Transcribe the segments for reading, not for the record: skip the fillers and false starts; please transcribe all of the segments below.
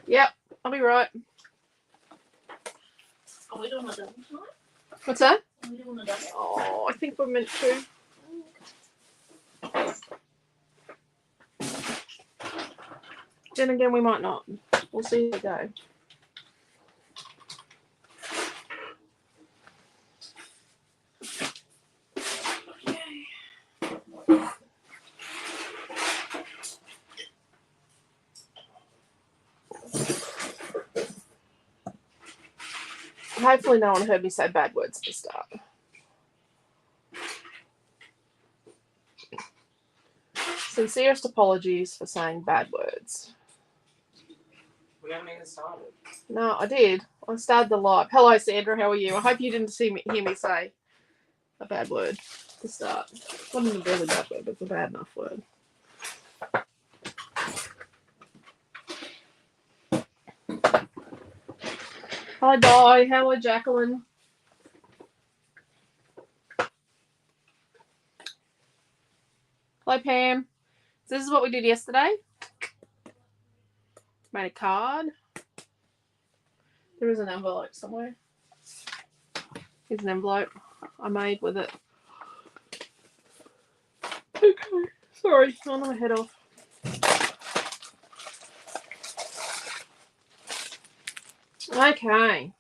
Yep, I'll be right. Are we doing a double tonight? What's that? Are we doing a double? Oh, I think we're meant to. Then again, we might not. We'll see how we go. Hopefully no one heard me say bad words at the start. Sincerest apologies for saying bad words. We haven't even started. No, I did. I started the live. Hello, Sandra. How are you? I hope you didn't hear me say a bad word to start. It wasn't a really bad word, but it's a bad enough word. Hi, Di. Hello, Jacqueline. Hello, Pam. So this is what we did yesterday. Made a card. There is an envelope somewhere. Here's an envelope I made with it. Okay. Sorry, I'm on my head off. Okay.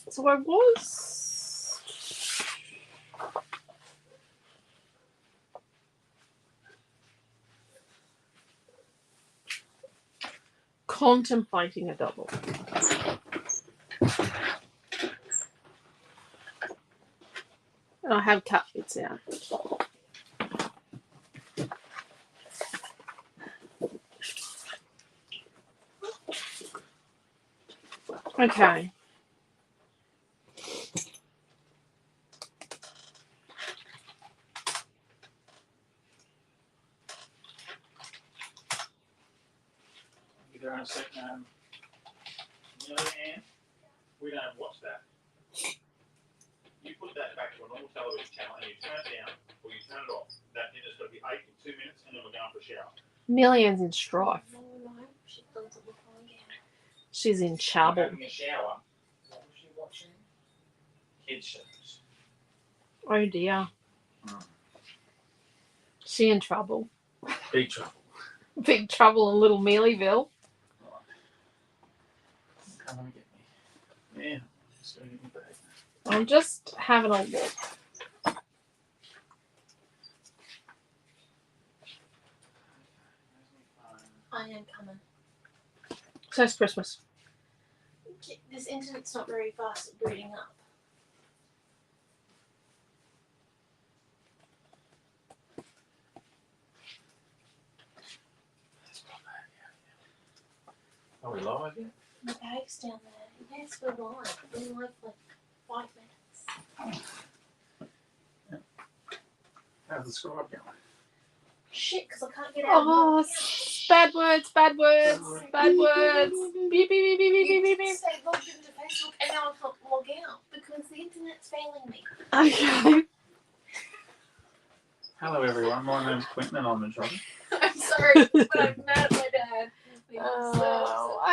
So I was contemplating a double. And I have cut bits out. Okay. Be there in a second. You know, Anne, we don't watch that. You put that back to a normal television channel and you turn it down or you turn it off. That dinner's got to be 8 in 2 minutes and then we're going for a shower. Millions in strife. No, she doesn't look like it. She's in We're trouble. having a shower. What was she watching? Kids shows. Oh dear. She in trouble. Big trouble. Big trouble in Little Mealyville. Come and get me. Yeah. Just going to get me back. I'm just having a look. I am coming. So it's Christmas. This internet's not very fast at booting up. Are we live yet? The bag's down there. Yes, we're live. We're live for like 5 minutes. How's the scribe going? Shit, because I can't get out. Oh, bad words, bad words, bad words. Beep, beep, beep, beep, beep, You beep, did beep. say logged into Facebook and now I can't log out because the internet's failing me. Okay. Hello everyone, my name's Quentin and I'm in trouble. I'm sorry, but I'm mad at my dad.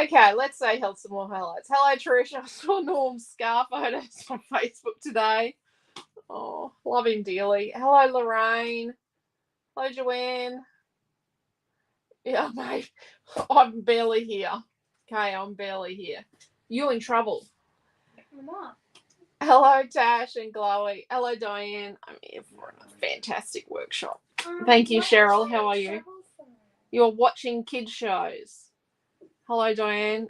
Okay, let's say some more highlights. Hello, Trish. I saw Norm's scar photos on Facebook today. Oh, love him dearly. Hello, Lorraine. Hello, Joanne. Yeah, mate. I'm barely here. Okay, I'm barely here. You in trouble. I'm not. Hello, Tash and Chloe. Hello, Diane. I'm here for a fantastic workshop. Thank you, Cheryl. How are you? You're watching kids shows. Hello, Diane.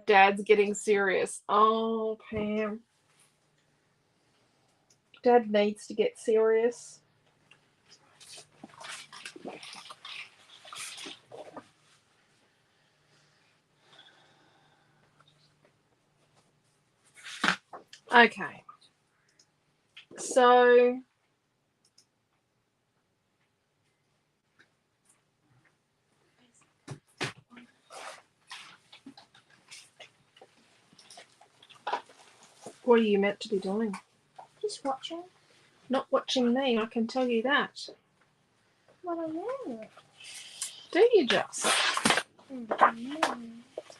Dad's getting serious. Oh, Pam. Dad needs to get serious. Okay. So what are you meant to be doing? Just watching. Not watching me, I can tell you that. What I am. Do you just? Mm-hmm.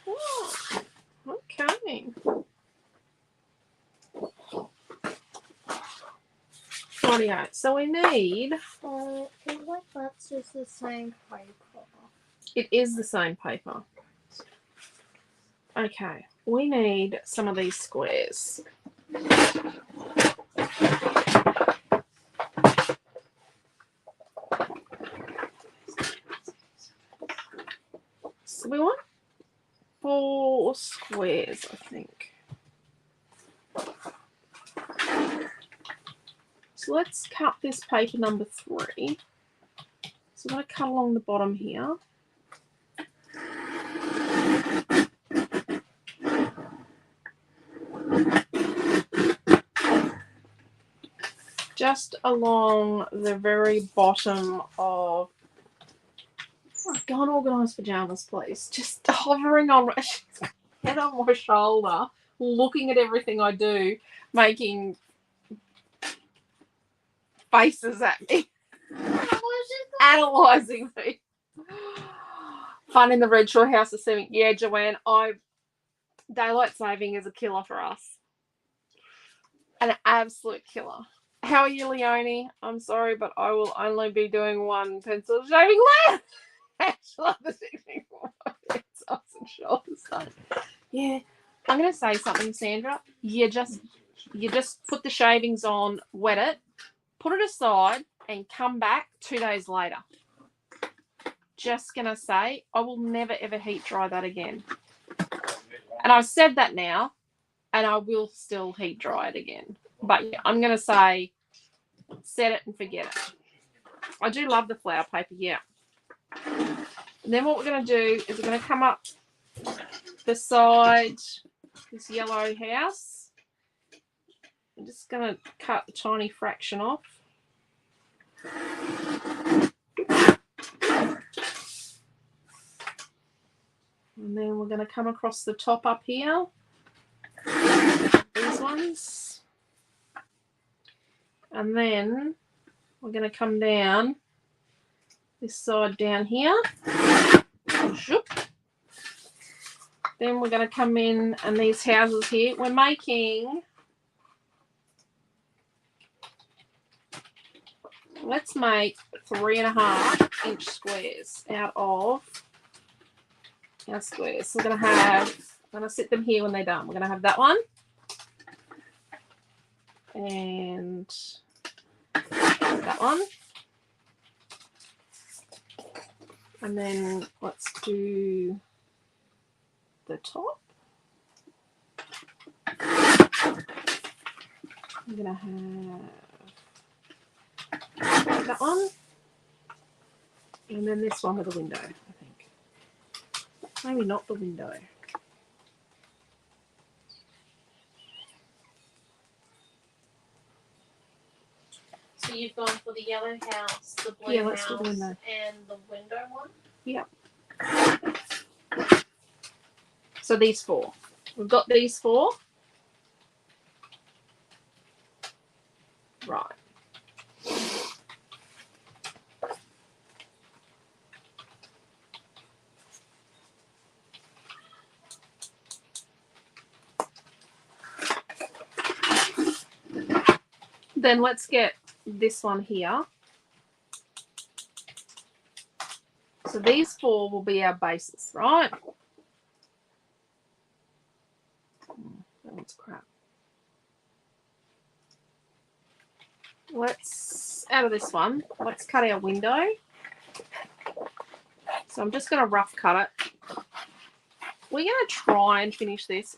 Oh, okay. Rightio. So we need. I feel like that's just the same paper. It is the same paper. Okay. We need some of these squares. So we want 4 squares, I think. So let's cut this paper number 3. So I'm going to cut along the bottom here. Just along the very bottom of. Oh, go and organise pajamas, please. Just hovering on head on my shoulder, looking at everything I do, making faces at me, analysing me. Fun in the Redshaw house is saving. Yeah, Joanne, daylight saving is a killer for us. An absolute killer. How are you, Leonie? I'm sorry, but I will only be doing 1 pencil shaving left. Actually, the technique for my pencils and shoulders done. Yeah, I'm gonna say something, Sandra. You just put the shavings on, wet it, put it aside, and come back 2 days later. Just gonna say, I will never ever heat dry that again. And I've said that now, and I will still heat dry it again. But yeah, I'm gonna say, set it and forget it. I do love the flower paper, yeah. And then what we're gonna do is we're gonna come up beside this yellow house. I'm just gonna cut a tiny fraction off. And then we're going to come across the top up here. These ones. And then we're going to come down this side down here. Then we're going to come in and these houses here. We're making... Let's make 3.5-inch squares out of our squares. So we're going to have, I'm going to set them here when they're done. We're going to have that one. And that one. And then let's do the top. I'm going to have that one. And then this one with a window, I think. Maybe not the window. So you've gone for the yellow house, the blue house, and the window one? Yep. So these 4. We've got these 4. Right. Then let's get this one here. So these 4 will be our bases, right? That one's crap. Let's, out of this one, let's cut our window. So I'm just going to rough cut it. We're going to try and finish this.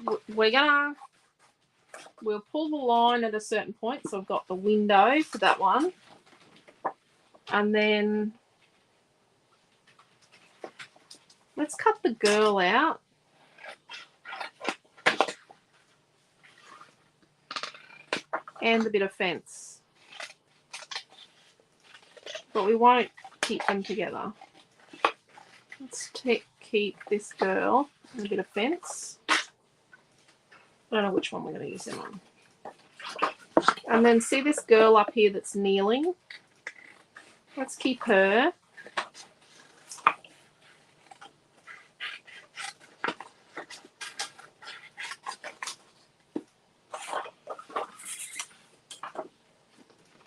We'll pull the line at a certain point. So I've got the window for that one. And then let's cut the girl out. And the bit of fence. But we won't keep them together. Let's keep this girl and a bit of fence. I don't know which one we're going to use them on. And then see this girl up here that's kneeling? Let's keep her.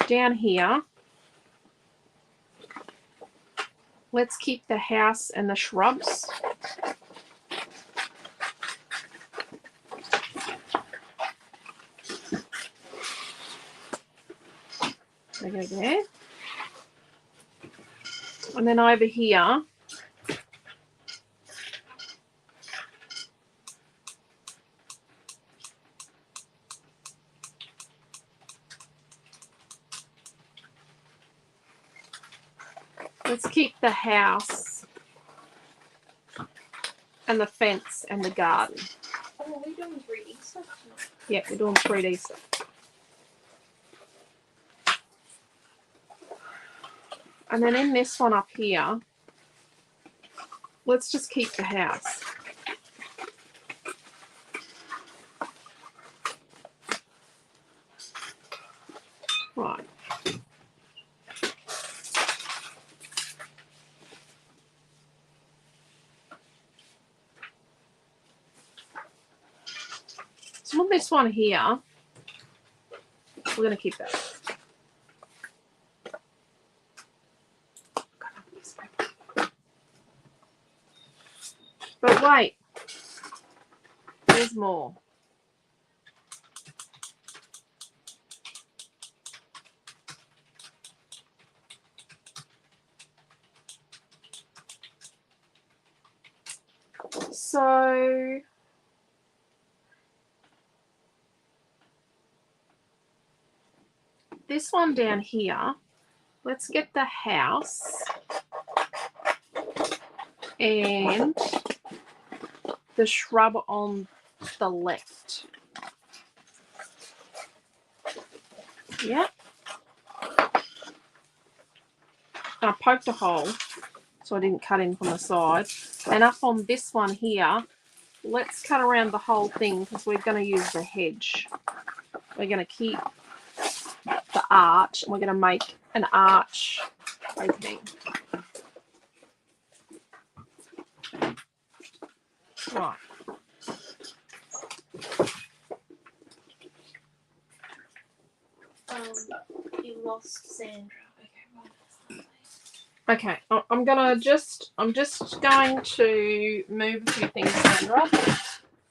down here, let's keep the house and the shrubs. They go there. And then over here, let's keep the house and the fence and the garden. Oh, are we doing 3D stuff? Yeah, we're doing 3D stuff. And then in this one up here, let's just keep the house. Right. So on this one here, we're going to keep that. But wait, there's more. So this one down here, let's get the house and the shrub on the left. Yep. I poked a hole so I didn't cut in from the side. And up on this one here, let's cut around the whole thing because we're going to use the hedge. We're going to keep the arch and we're going to make an arch opening. Right. You lost Sandra. Okay, I'm just going to move a few things, Sandra,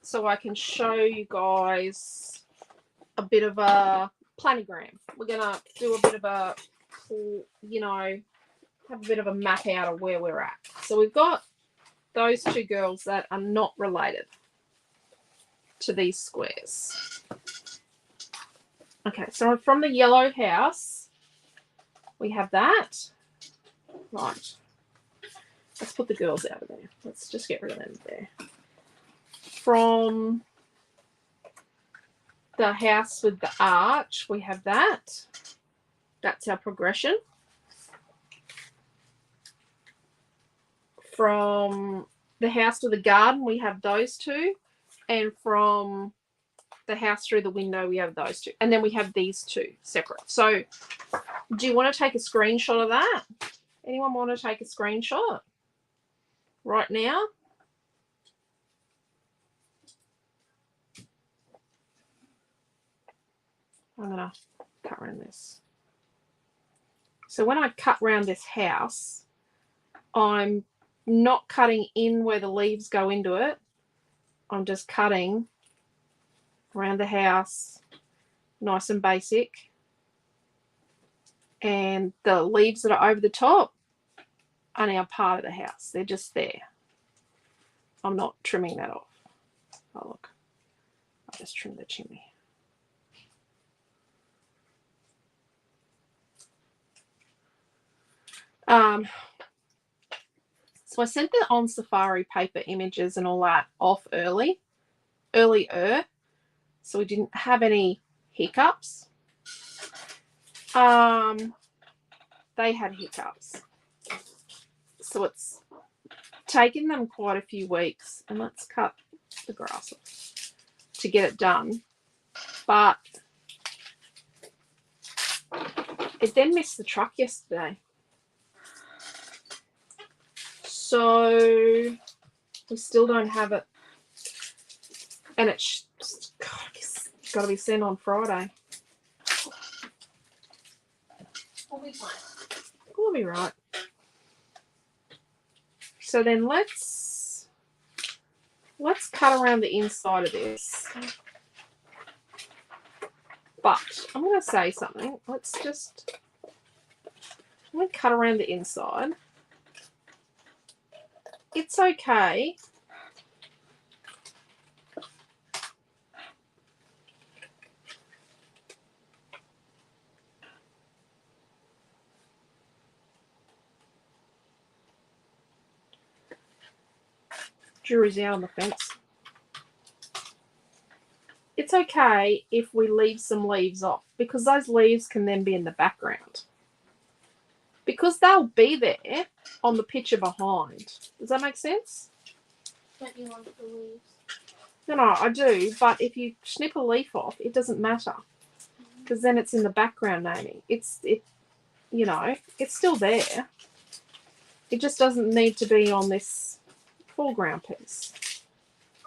so I can show you guys a bit of a planogram. We're gonna do a bit of a, you know, have a bit of a map out of where we're at. So we've got those two girls that are not related to these squares. Okay, so from the yellow house, we have that. Right. Let's put the girls out of there. Let's just get rid of them there. From the house with the arch, we have that. That's our progression. From the house with the garden, we have those two. And from the house through the window, we have those two. And then we have these two separate. So do you want to take a screenshot of that? Anyone want to take a screenshot right now? I'm going to cut around this. So when I cut around this house, I'm not cutting in where the leaves go into it. I'm just cutting around the house, nice and basic. And the leaves that are over the top are now part of the house. They're just there. I'm not trimming that off. Oh, look. I'll just trim the chimney. So I sent the On Safari paper images and all that off earlier, so we didn't have any hiccups. They had hiccups. So it's taken them quite a few weeks, and let's cut the grass off to get it done. But it then missed the truck yesterday. So we still don't have it. And it's got to be sent on Friday. We'll be fine. We'll be right. So then let's cut around the inside of this. But I'm going to say something. I'm going to cut around the inside. It's okay. Jury's out on the fence. It's okay if we leave some leaves off because those leaves can then be in the background. Because they'll be there on the picture behind. Does that make sense? Don't you want the leaves? No, I do. But if you snip a leaf off, it doesn't matter. Because then it's in the background, Naomi. It's still there. It just doesn't need to be on this foreground piece.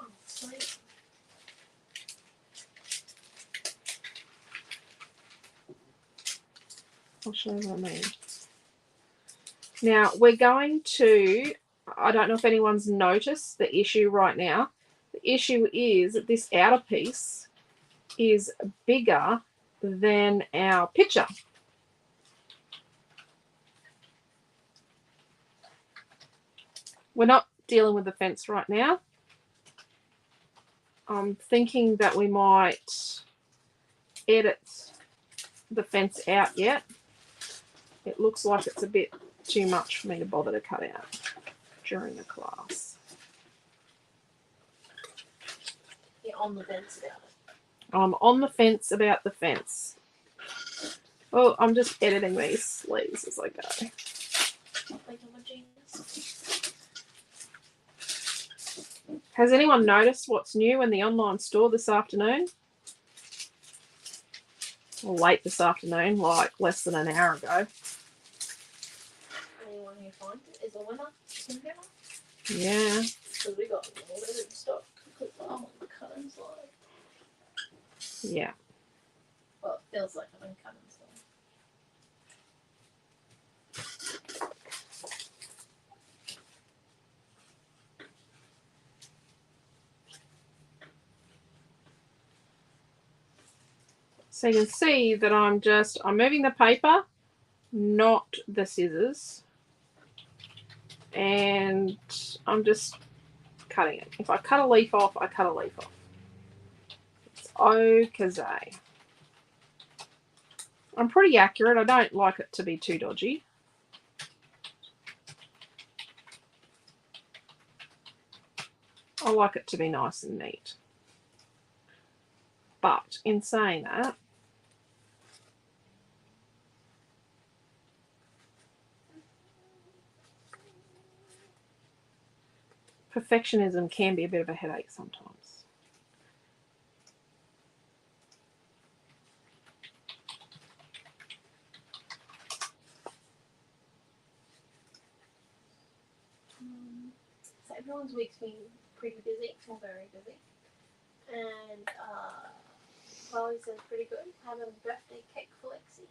Oh, sweet. I'll show you what I mean. Now, we're going to, I don't know if anyone's noticed the issue right now. The issue is that this outer piece is bigger than our picture. We're not dealing with the fence right now. I'm thinking that we might edit the fence out yet. It looks like it's a bit too much for me to bother to cut out during the class. You're on the fence about it. I'm on the fence about the fence. Well, I'm just editing these sleeves as I go. Like I'm a genius. Has anyone noticed what's new in the online store this afternoon? Or late this afternoon, like less than an hour ago. Anyone who finds it is a winner. Chicken dinner. Yeah. Because we got all the good stuff. Because I'm on the cutting side. Yeah. Well, it feels like I'm on the cutting side. So you can see that I'm moving the paper, not the scissors. And I'm just cutting it. If I cut a leaf off, I cut a leaf off. It's okay. I'm pretty accurate. I don't like it to be too dodgy. I like it to be nice and neat. But in saying that, perfectionism can be a bit of a headache sometimes. So everyone's week's been pretty busy, or very busy. And Chloe says pretty good. Having a birthday cake for Lexi.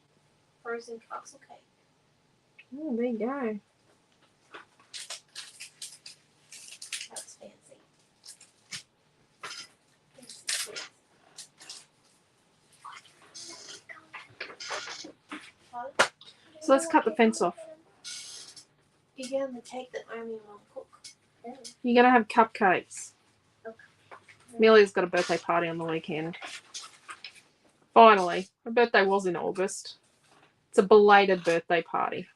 Frozen castle cake. Oh, there you go. That's fancy. Fancy. So let's cut the fence off. You're getting the cake that only will cook. You're going to have cupcakes. Okay. Amelia's got a birthday party on the weekend. Finally. Her birthday was in August. It's a belated birthday party.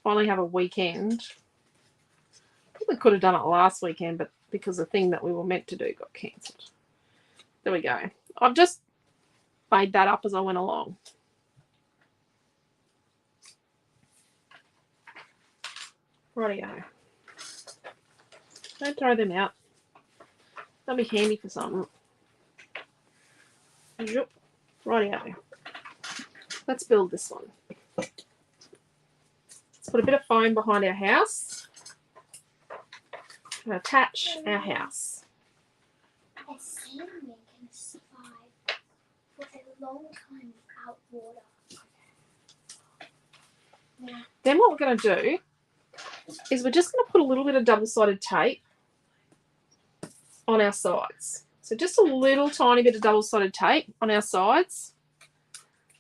Finally have a weekend. Probably could have done it last weekend, but because the thing that we were meant to do got cancelled. There we go. I've just made that up as I went along. Rightio. Don't throw them out. They'll be handy for something. Rightio. Let's build this one. Let's put a bit of foam behind our house and attach our house. A salmon can survive for a long time without water. Yeah. Then what we're going to do is we're just going to put a little bit of double-sided tape on our sides. So just a little tiny bit of double-sided tape on our sides.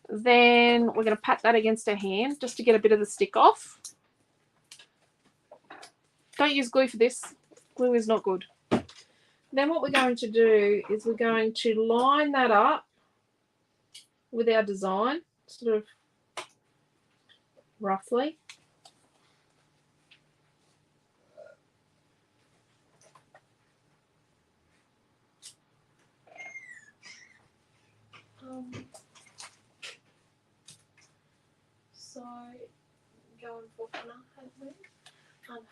Then we're going to pat that against our hand just to get a bit of the stick off. Don't use glue for this. Glue is not good. Then what we're going to do is we're going to line that up with our design, sort of roughly. So, going for Hannah,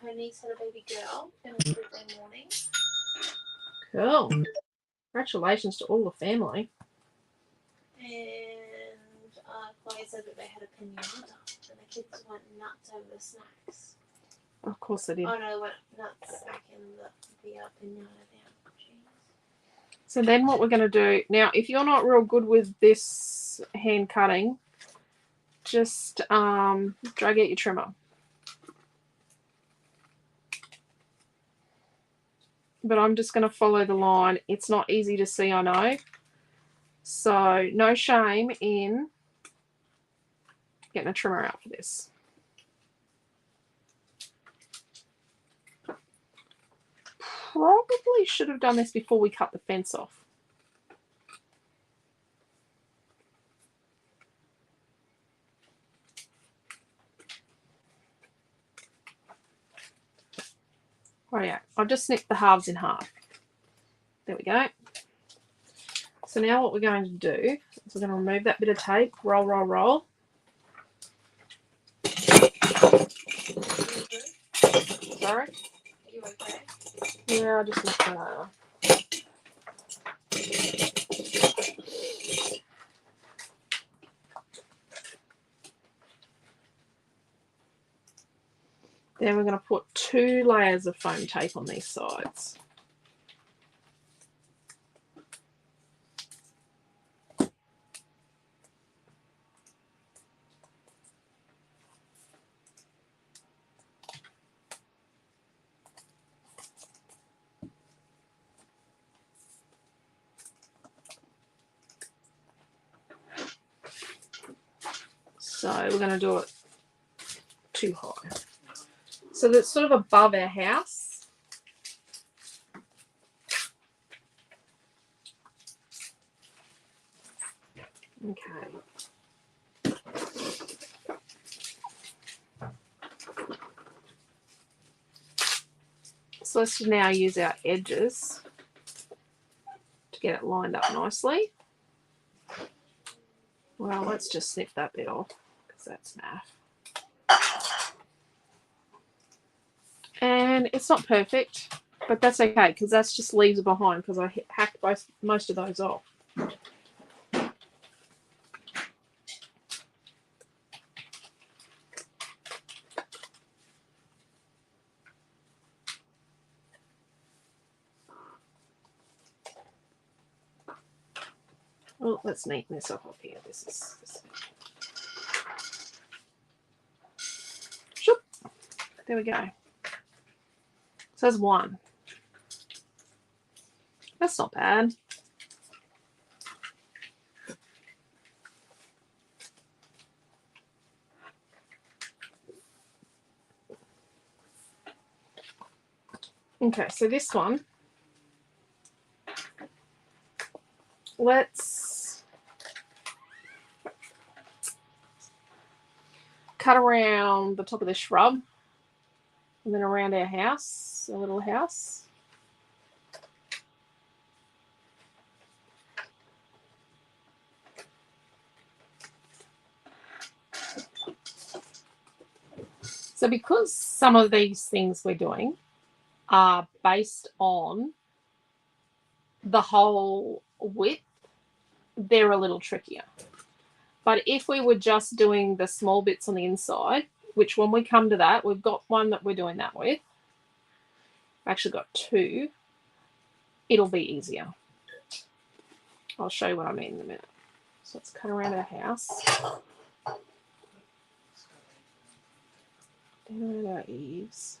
her niece had a baby girl in a birthday morning. Cool. Congratulations to all the family. And Chloe said that they had a pinata, and the kids went nuts over the snacks. Of course they did. Oh no, they went nuts smacking the pinata down. Jeez. So then what we're going to do, now if you're not real good with this hand cutting, just drag out your trimmer. But I'm just going to follow the line. It's not easy to see, I know. So no shame in getting a trimmer out for this. Probably should have done this before we cut the fence off. Oh yeah, I've just snipped the halves in half. There we go. So now what we're going to do is we're going to remove that bit of tape, roll, roll, roll. Sorry? Are you okay? Yeah, I just need to... Then we're going to put 2 layers of foam tape on these sides. So we're going to do it too high. So that's sort of above our house. Okay. So let's now use our edges to get it lined up nicely. Well, let's just snip that bit off because that's naff. And it's not perfect, but that's okay because that's just leaves it behind because I hacked most of those off. Well, let's neaten this up here. This. Shoop. There we go. So there's one. That's not bad. Okay, so this one, let's cut around the top of the shrub and then around our house, our little house. So because some of these things we're doing are based on the whole width, they're a little trickier. But if we were just doing the small bits on the inside, which when we come to that, we've got one that we're doing that with. I've actually got 2. It'll be easier. I'll show you what I mean in a minute. So let's cut around our house. down at our eaves.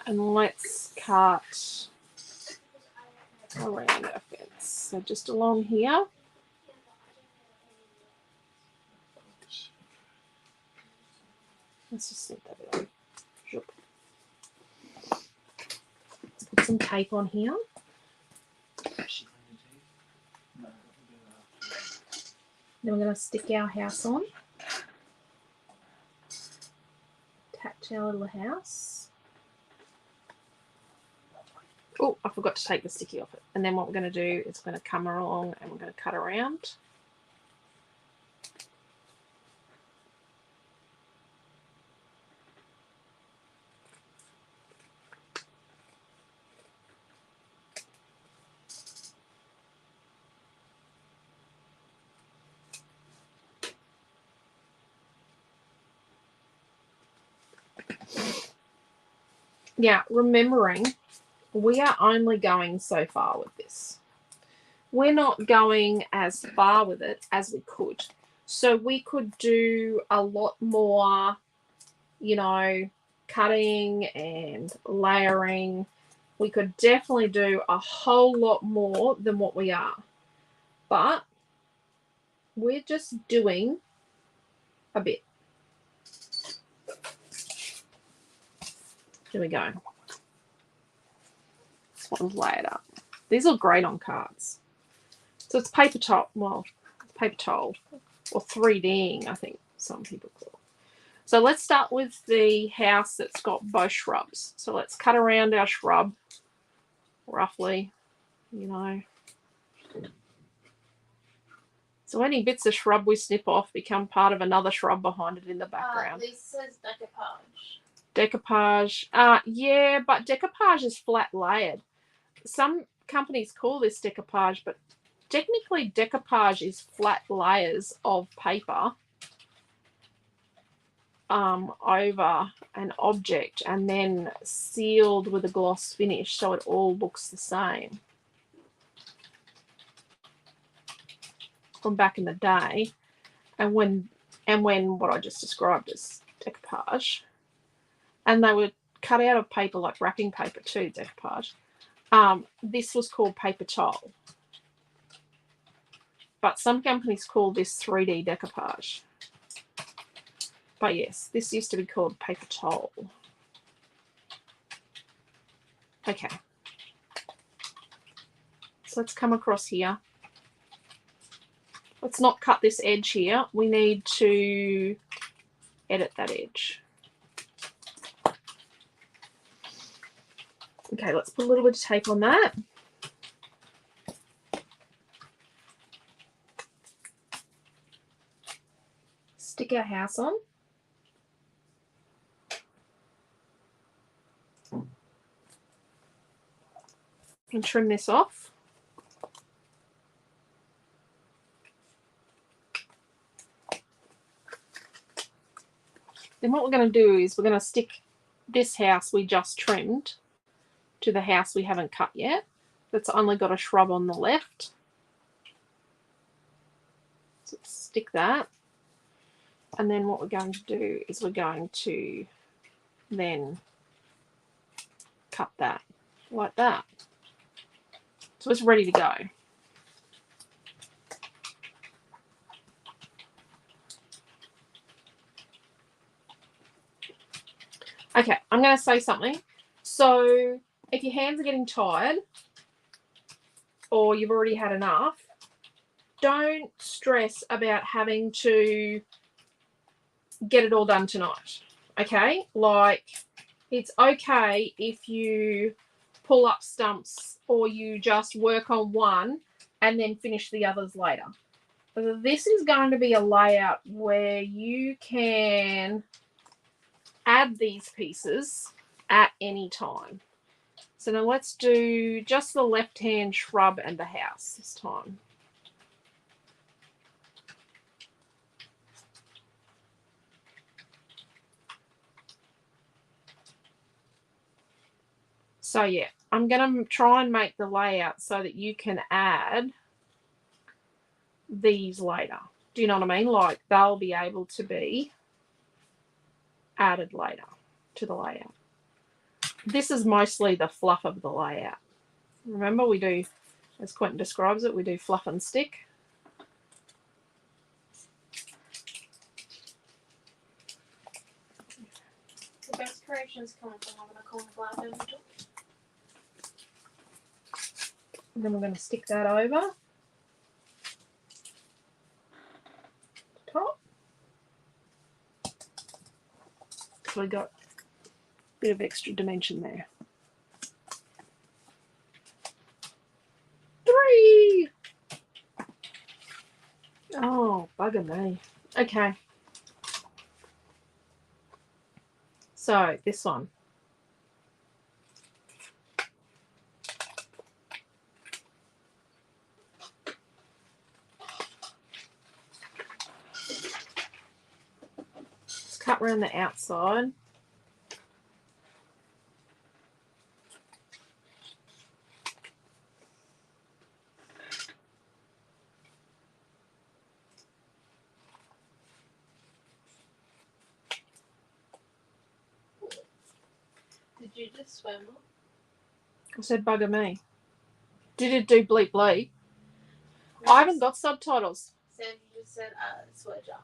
And let's cut around our fence. So just along here. Let's just set that in. Let's put some tape on here. Then we're going to stick our house on. Attach our little house. Oh, I forgot to take the sticky off it. And then what we're going to do is we're going to come along and we're going to cut around. Yeah, remembering we are only going so far with this. We're not going as far with it as we could. So we could do a lot more, you know, cutting and layering. We could definitely do a whole lot more than what we are. But we're just doing a bit. Here we go. This one's layered up. These look great on cards. So it's paper towel, well, paper towel, or 3Ding, I think some people call it. So let's start with the house that's got both shrubs. So let's cut around our shrub, roughly, you know. So any bits of shrub we snip off become part of another shrub behind it in the background. This says decoupage. Decoupage. Yeah, but decoupage is flat layered. Some companies call this decoupage, but technically decoupage is flat layers of paper over an object and then sealed with a gloss finish so it all looks the same. From back in the day, and when what I just described as decoupage, and they were cut out of paper like wrapping paper too, decoupage. This was called paper towel, but some companies call this 3D decoupage. But yes, this used to be called paper towel. Okay, so let's come across here. Let's not cut this edge here. We need to edit that edge. Okay, let's put a little bit of tape on that. Stick our house on. And trim this off. Then what we're going to do is we're going to stick this house we just trimmed to the house we haven't cut yet. That's only got a shrub on the left. So stick that. And then what we're going to do is we're going to then cut that like that. So it's ready to go. Okay, I'm going to say something. So if your hands are getting tired or you've already had enough, don't stress about having to get it all done tonight. Okay? Like, it's okay if you pull up stumps or you just work on one and then finish the others later. This is going to be a layout where you can add these pieces at any time. So now let's do just the left-hand shrub and the house this time. So yeah, I'm going to try and make the layout so that you can add these later. Do you know what I mean? Like, they'll be able to be added later to the layout. This is mostly the fluff of the layout. Remember, we do, as Quentin describes it, we do fluff and stick. The best creations come from having a cauliflower in the middle. And then we're going to stick that over the top. So we got a bit of extra dimension there. 3. Oh, bugger me. Okay. So this one. Let's cut around the outside. Did you just swim? I said bugger me. Did it do bleep bleep? I haven't got subtitles. Sam, you just said swedger.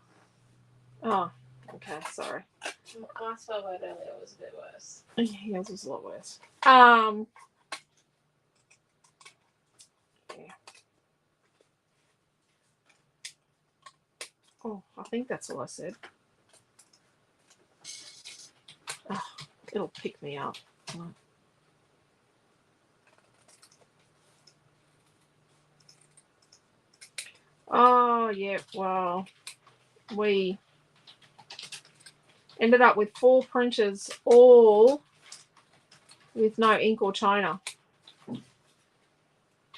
Oh, okay, sorry. My swear word earlier was a bit worse. Yours was a lot worse. Yeah. Oh, I think that's all I said. Oh, it'll pick me up. Oh, yeah, well, we ended up with 4 printers, all with no ink or toner,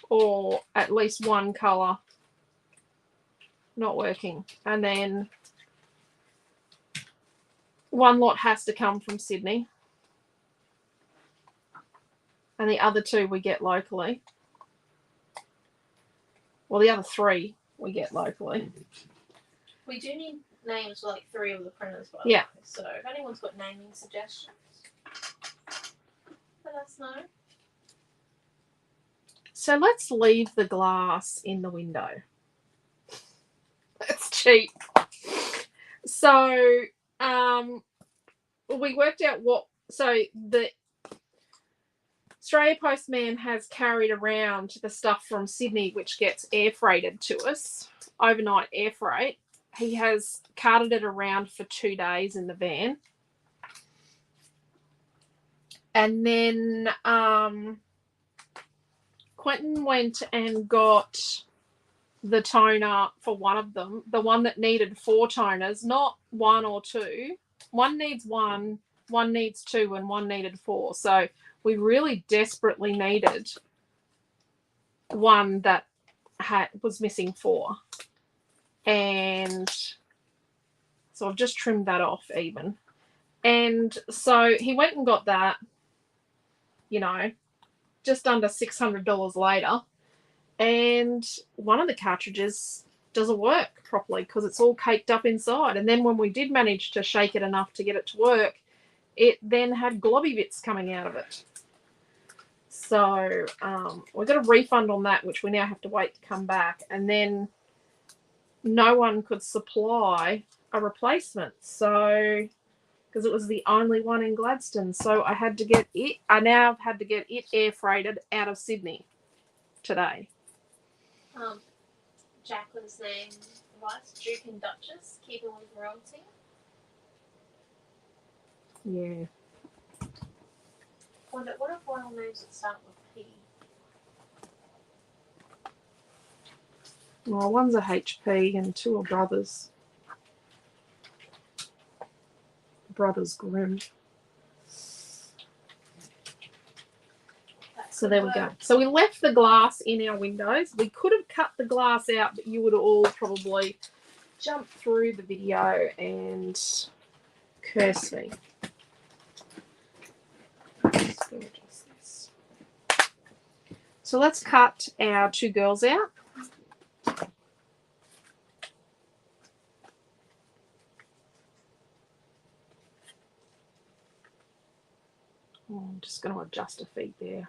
or at least one colour not working. And then one lot has to come from Sydney, and the other 2 we get locally. Well, the other 3 we get locally. We do need names for like 3 of the printers, by the Yeah. way. So if anyone's got naming suggestions, let us know. So let's leave the glass in the window. That's cheap. So we worked out what, so the Australia Postman has carried around the stuff from Sydney, which gets air freighted to us, overnight air freight. He has carted it around for 2 days in the van. And then Quentin went and got the toner for one of them, the one that needed 4 toners, not 1 or 2. One needs 1, one needs 2, and one needed 4. So we really desperately needed one that was missing 4. And so I've just trimmed that off even. And so he went and got that, you know, just under $600 later. And one of the cartridges doesn't work properly because it's all caked up inside. And then when we did manage to shake it enough to get it to work, it then had globby bits coming out of it. So we got a refund on that, which we now have to wait to come back. And then no one could supply a replacement. So, because it was the only one in Gladstone. So I had to get it. I now had to get it air freighted out of Sydney today. Jacqueline's name was Duke and Duchess, keeping with royalty. Yeah. What if royal names that start with P? Well, one's a HP and 2 are brothers. Brothers Grimm. So there we go. So we left the glass in our windows. We could have cut the glass out, but you would all probably jump through the video and curse me. So let's cut our 2 girls out. I'm just going to adjust a feet there.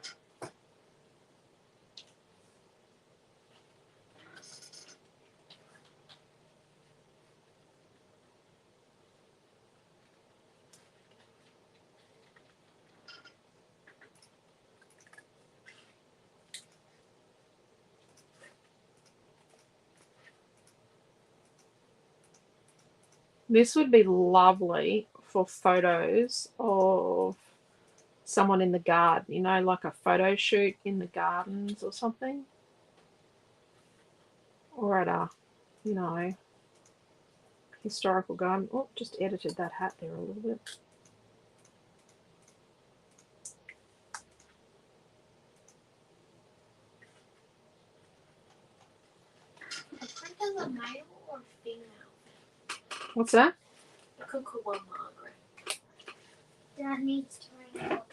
This would be lovely for photos of someone in the garden, you know, like a photo shoot in the gardens or something. Or at a, you know, historical garden. Oh, just edited that hat there a little bit. The printer's a male or female? What's that? The cuckoo one, Margaret. Dad needs to ring out.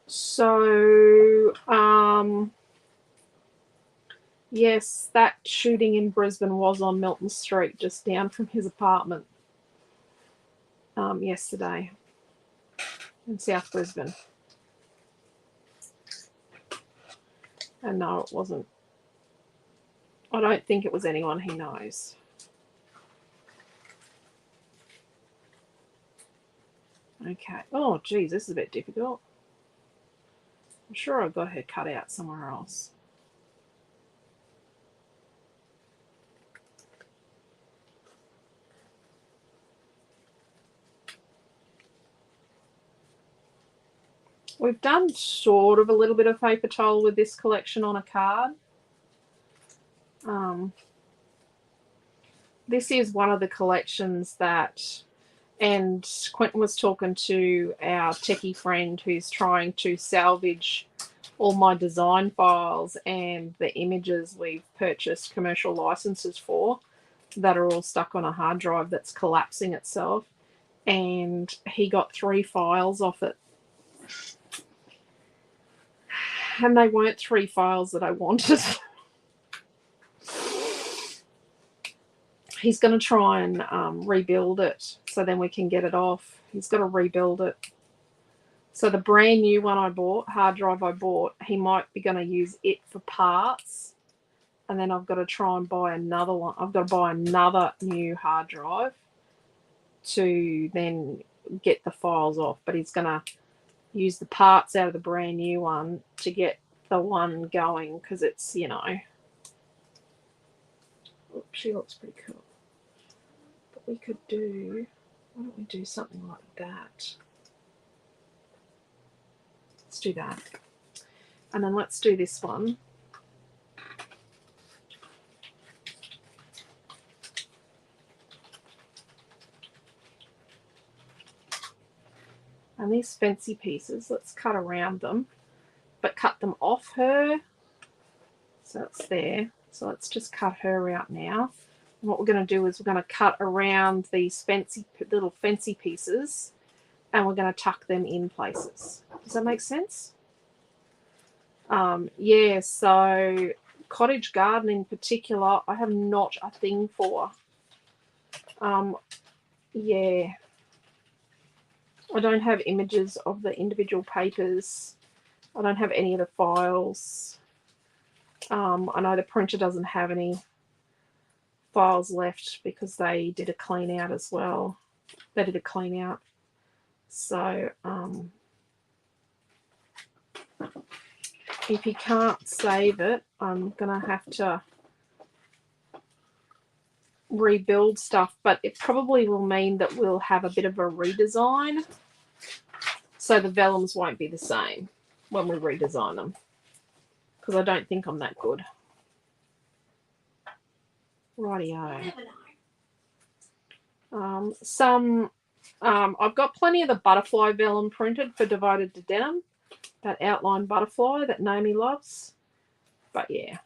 So, yes, that shooting in Brisbane was on Milton Street, just down from his apartment, yesterday in South Brisbane. And no, it wasn't. I don't think it was anyone he knows. Okay. Oh, geez, this is a bit difficult. I'm sure I've got her cut out somewhere else. We've done sort of a little bit of paper towel with this collection on a card. This is one of the collections that, and Quentin was talking to our techie friend who's trying to salvage all my design files and the images we've purchased commercial licenses for that are all stuck on a hard drive that's collapsing itself. And he got 3 files off it. And they weren't 3 files that I wanted. He's going to try and rebuild it so then we can get it off. He's got to rebuild it. So the brand new one I bought, hard drive I bought, he might be going to use it for parts. And then I've got to try and buy another one. I've got to buy another new hard drive to then get the files off. But he's going to use the parts out of the brand new one to get the one going because it's, you know, oops, she looks pretty cool. But we could do, why don't we do something like that? Let's do that. And then let's do this one. And these fancy pieces, let's cut around them, but cut them off her. So it's there. So let's just cut her out now. And what we're going to do is we're going to cut around these fancy little fancy pieces and we're going to tuck them in places. Does that make sense? Yeah, so cottage garden in particular, I have not a thing for. Yeah. I don't have images of the individual papers. I don't have any of the files. I know the printer doesn't have any files left because they did a clean out as well. They did a clean out. So if you can't save it, I'm going to have to rebuild stuff, but it probably will mean that we'll have a bit of a redesign. So the vellums won't be the same when we redesign them because I don't think I'm that good. Rightio. I've got plenty of the butterfly vellum printed for Devoted to Denim, that outline butterfly that Naomi loves. But yeah,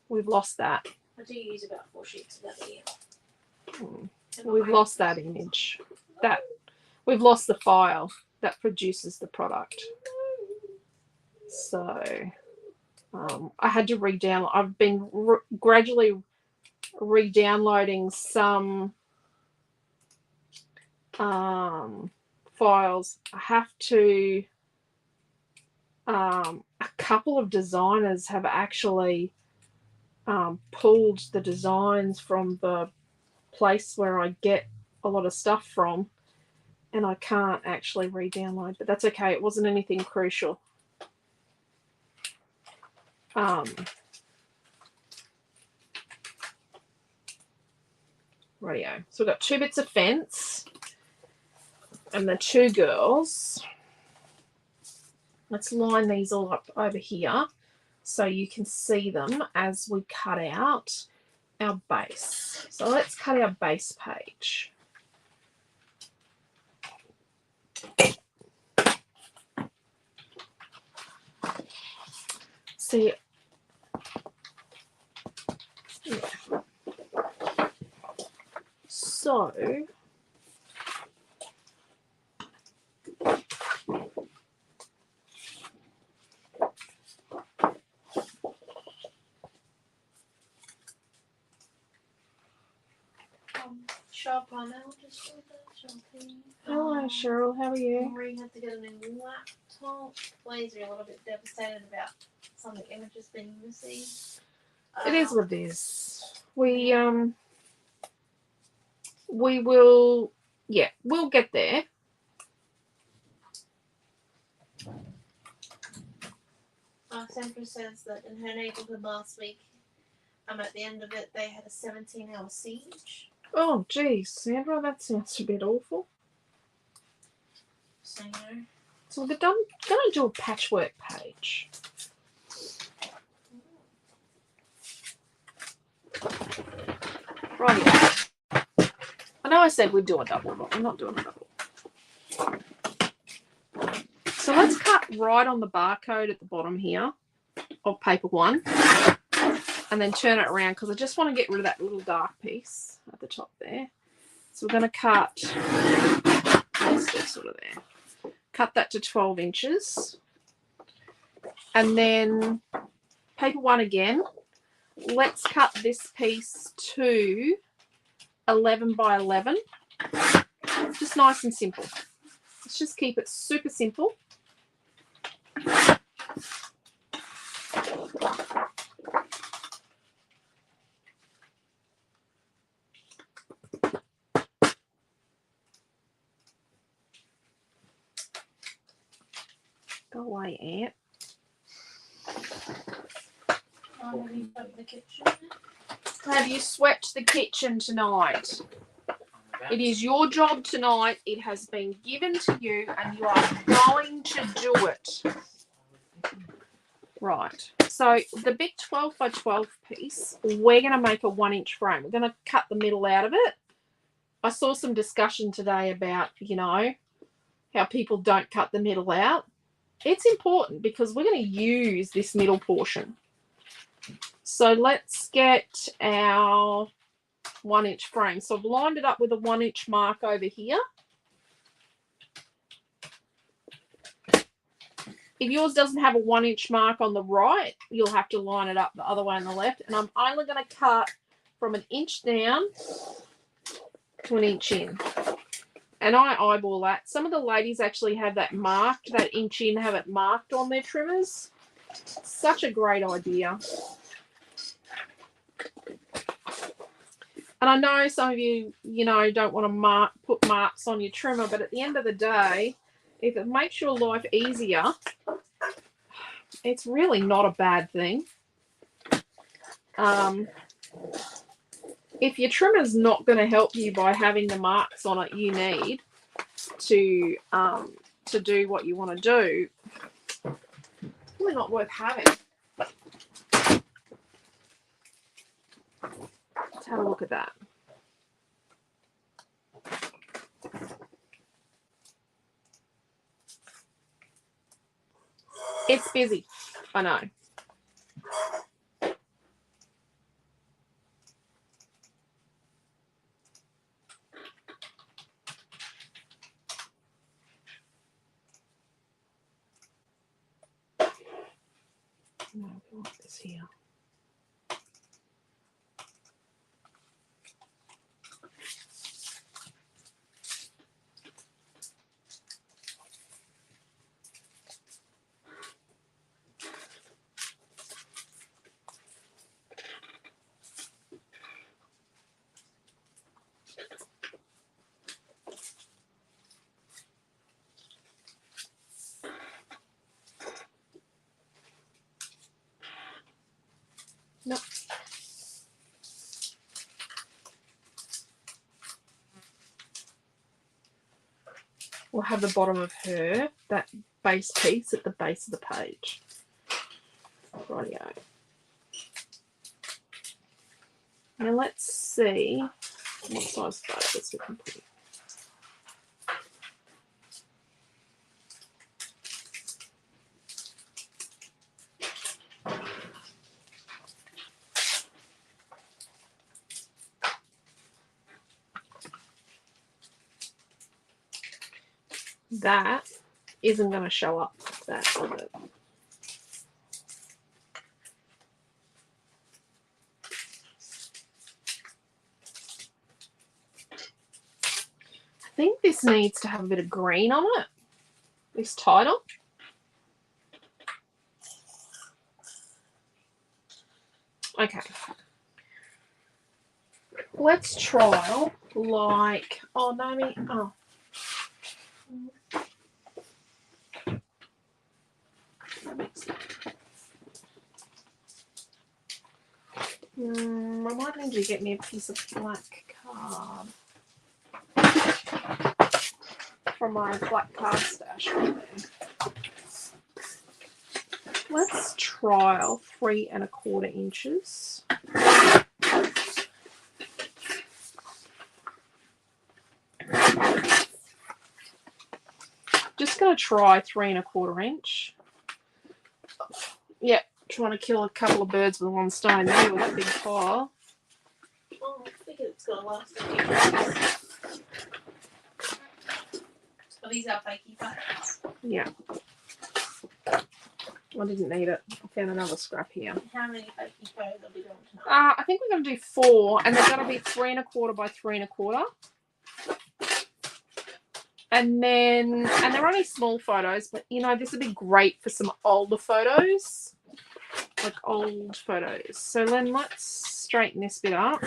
we've lost that. I do use about 4 sheets of that here. We've lost that image. That we've lost the file that produces the product. So I had to re-download. I've been gradually re-downloading some files. I have to, a couple of designers have actually pulled the designs from the place where I get a lot of stuff from, and I can't actually re-download, but that's okay. It wasn't anything crucial. Radio. So we've got 2 bits of fence and the 2 girls. Let's line these all up over here so you can see them as we cut out our base. So let's cut our base page. See, yeah. So Sharp on now, just with that Sharpie. hello Cheryl, how are you? Marie had to get a new laptop. Please, are a little bit devastated about some of the images being missing. It is what it is. We will, yeah, we'll get there. Sandra says that in her neighbourhood last week, at the end of it, they had a 17-hour siege. Oh, geez, Sandra, that sounds a bit awful. So, you know. So we're going to do a patchwork page. Right. I know I said we'd do a double, but we're not doing a double. So let's cut right on the barcode at the bottom here of paper 1 and then turn it around because I just want to get rid of that little dark piece at the top there. So we're going to cut, let's get sort of there, cut that to 12 inches. And then paper 1 again, let's cut this piece to 11 by 11. Just nice and simple. Let's just keep it super simple. Go away, Ant. Have you swept the kitchen? Have you swept the kitchen tonight? It is your job tonight. It has been given to you and you are going to do it. Right. So the big 12 by 12 piece, we're going to make a 1-inch frame. We're going to cut the middle out of it. I saw some discussion today about, you know, how people don't cut the middle out. It's important because we're going to use this middle portion. So let's get our 1-inch frame. So I've lined it up with a 1-inch mark over here. If yours doesn't have a 1-inch mark on the right, you'll have to line it up the other way on the left. And I'm only going to cut from 1 inch down to 1 inch in. And I eyeball that. Some of the ladies actually have that marked, that inch in, have it marked on their trimmers. Such a great idea. And I know some of you, you know, don't want to put marks on your trimmer, but at the end of the day, if it makes your life easier, it's really not a bad thing. If your trimmer's not going to help you by having the marks on it you need to do what you want to do, it's really not worth having. Let's have a look at that. It's busy, I know. No, we want this here. Nope. We'll have the bottom of her, that base piece at the base of the page. Rightio. Now let's see what size photos we can put in. That isn't going to show up like that, is it? I think this needs to have a bit of green on it, this title. Okay. Let's try like, oh, no, me, oh. That makes sense. I might need to get me a piece of black card from my black card stash right there. Let's trial 3 1/4 inches. Just gonna try 3 1/4 inch. Yep, trying to kill a couple of birds with one stone there with that big pile. Oh, I think it's gonna last a few days. So these are fakey photos. Yeah. I didn't need it. I found another scrap here. How many fakey photos are we doing tonight? I think we're going to do 4, and they're going to be 3 1/4 by 3 1/4. And they're only small photos, but you know, this would be great for some older photos, like old photos. So then let's straighten this bit up.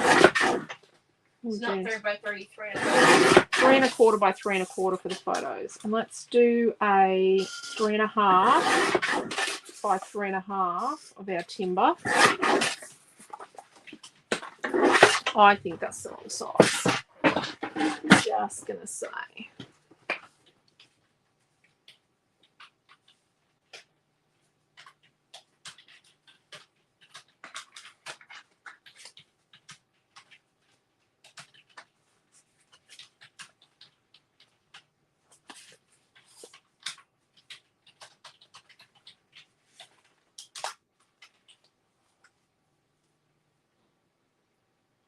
It's not 3 by 3, 3 3 1/4 by 3 1/4 for the photos, and let's do a 3 1/2 by 3 1/2 of our timber. I think that's the wrong size. Just gonna say.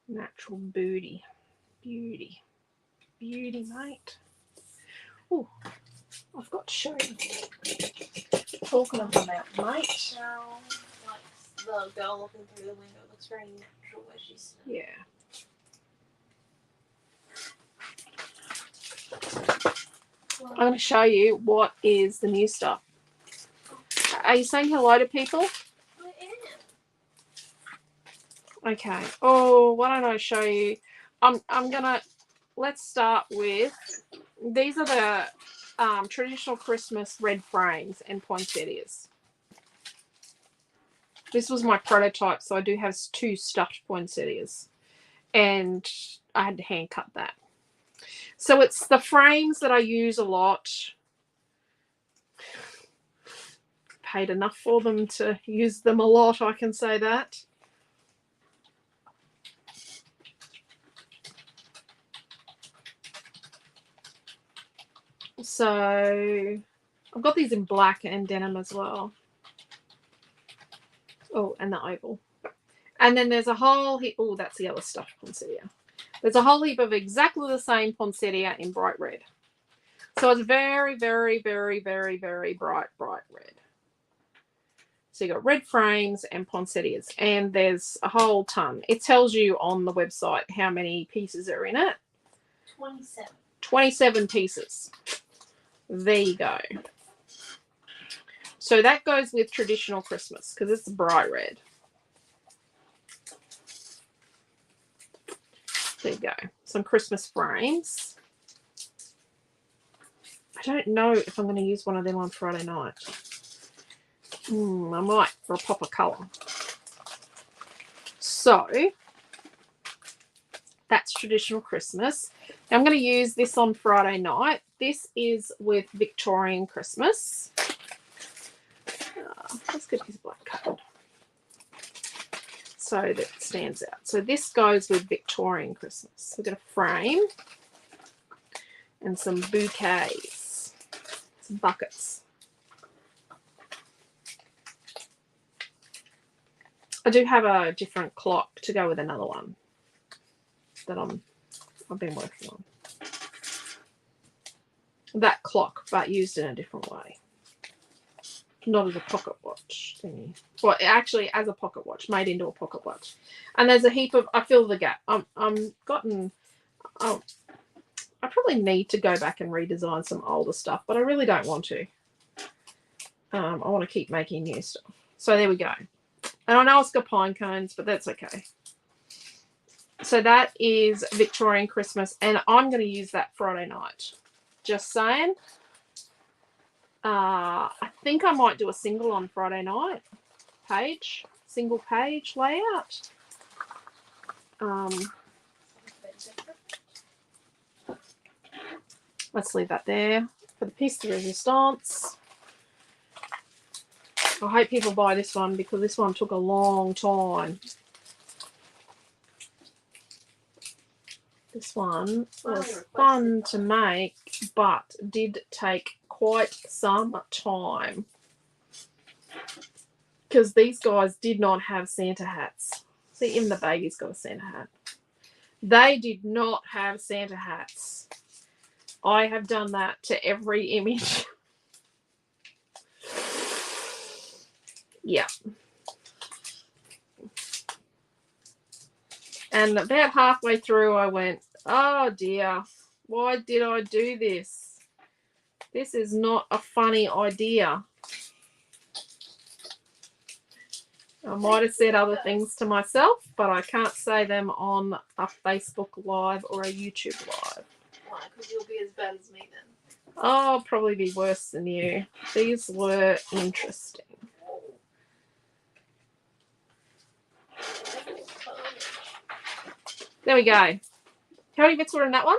Natural beauty, mate. Oh, I've got to show you. Talking of them out, mate. Now, like the girl looking through the window looks very natural where she's. Yeah. I'm going to show you what is the new stuff. Are you saying hello to people? I am. Okay. Oh, why don't I show you? I'm gonna. Let's start with. These are the traditional Christmas red frames and poinsettias. This was my prototype, so I do have 2 stuffed poinsettias, and I had to hand cut that. So it's the frames that I use a lot. Paid enough for them to use them a lot, I can say that. So I've got these in black and denim as well. Oh, and the oval. And then there's a whole heap. Oh, that's the other stuffed poinsettia. There's a whole heap of exactly the same poinsettia in bright red. So it's very, very, very, very, very bright red. So you've got red frames and poinsettias. And there's a whole ton. It tells you on the website how many pieces are in it. 27. 27 pieces. There you go. So that goes with traditional Christmas because it's bright red. There you go. Some Christmas frames. I don't know if I'm going to use one of them on Friday night. I might for a pop of colour. So that's traditional Christmas. Now I'm going to use this on Friday night. This is with Victorian Christmas. Let's get this black covered so that it stands out. So this goes with Victorian Christmas. We've got a frame and some bouquets, some buckets. I do have a different clock to go with another one that I've been working on. That clock, but used in a different way. Not as a pocket watch thingy. Well, actually as a pocket watch, made into a pocket watch. And there's a heap of, I fill the gap. I probably need to go back and redesign some older stuff, but I really don't want to. I want to keep making new stuff. So there we go. And I know it's got pine cones, but that's okay. So that is Victorian Christmas, and I'm going to use that Friday night. Just saying. I think I might do a single on Friday night. Single page layout. Let's leave that there for the piece de resistance. I hope people buy this one because this one took a long time. This one was fun to make, but did take quite some time because these guys did not have Santa hats. See, even the baby's got a Santa hat. They did not have Santa hats. I have done that to every image. Yeah. And about halfway through, I went, oh dear, why did I do this? This is not a funny idea. I might have said other things to myself, but I can't say them on a Facebook Live or a YouTube Live. Why? Because you'll be as bad as me then. I'll probably be worse than you. These were interesting. There we go. How many bits were in that one?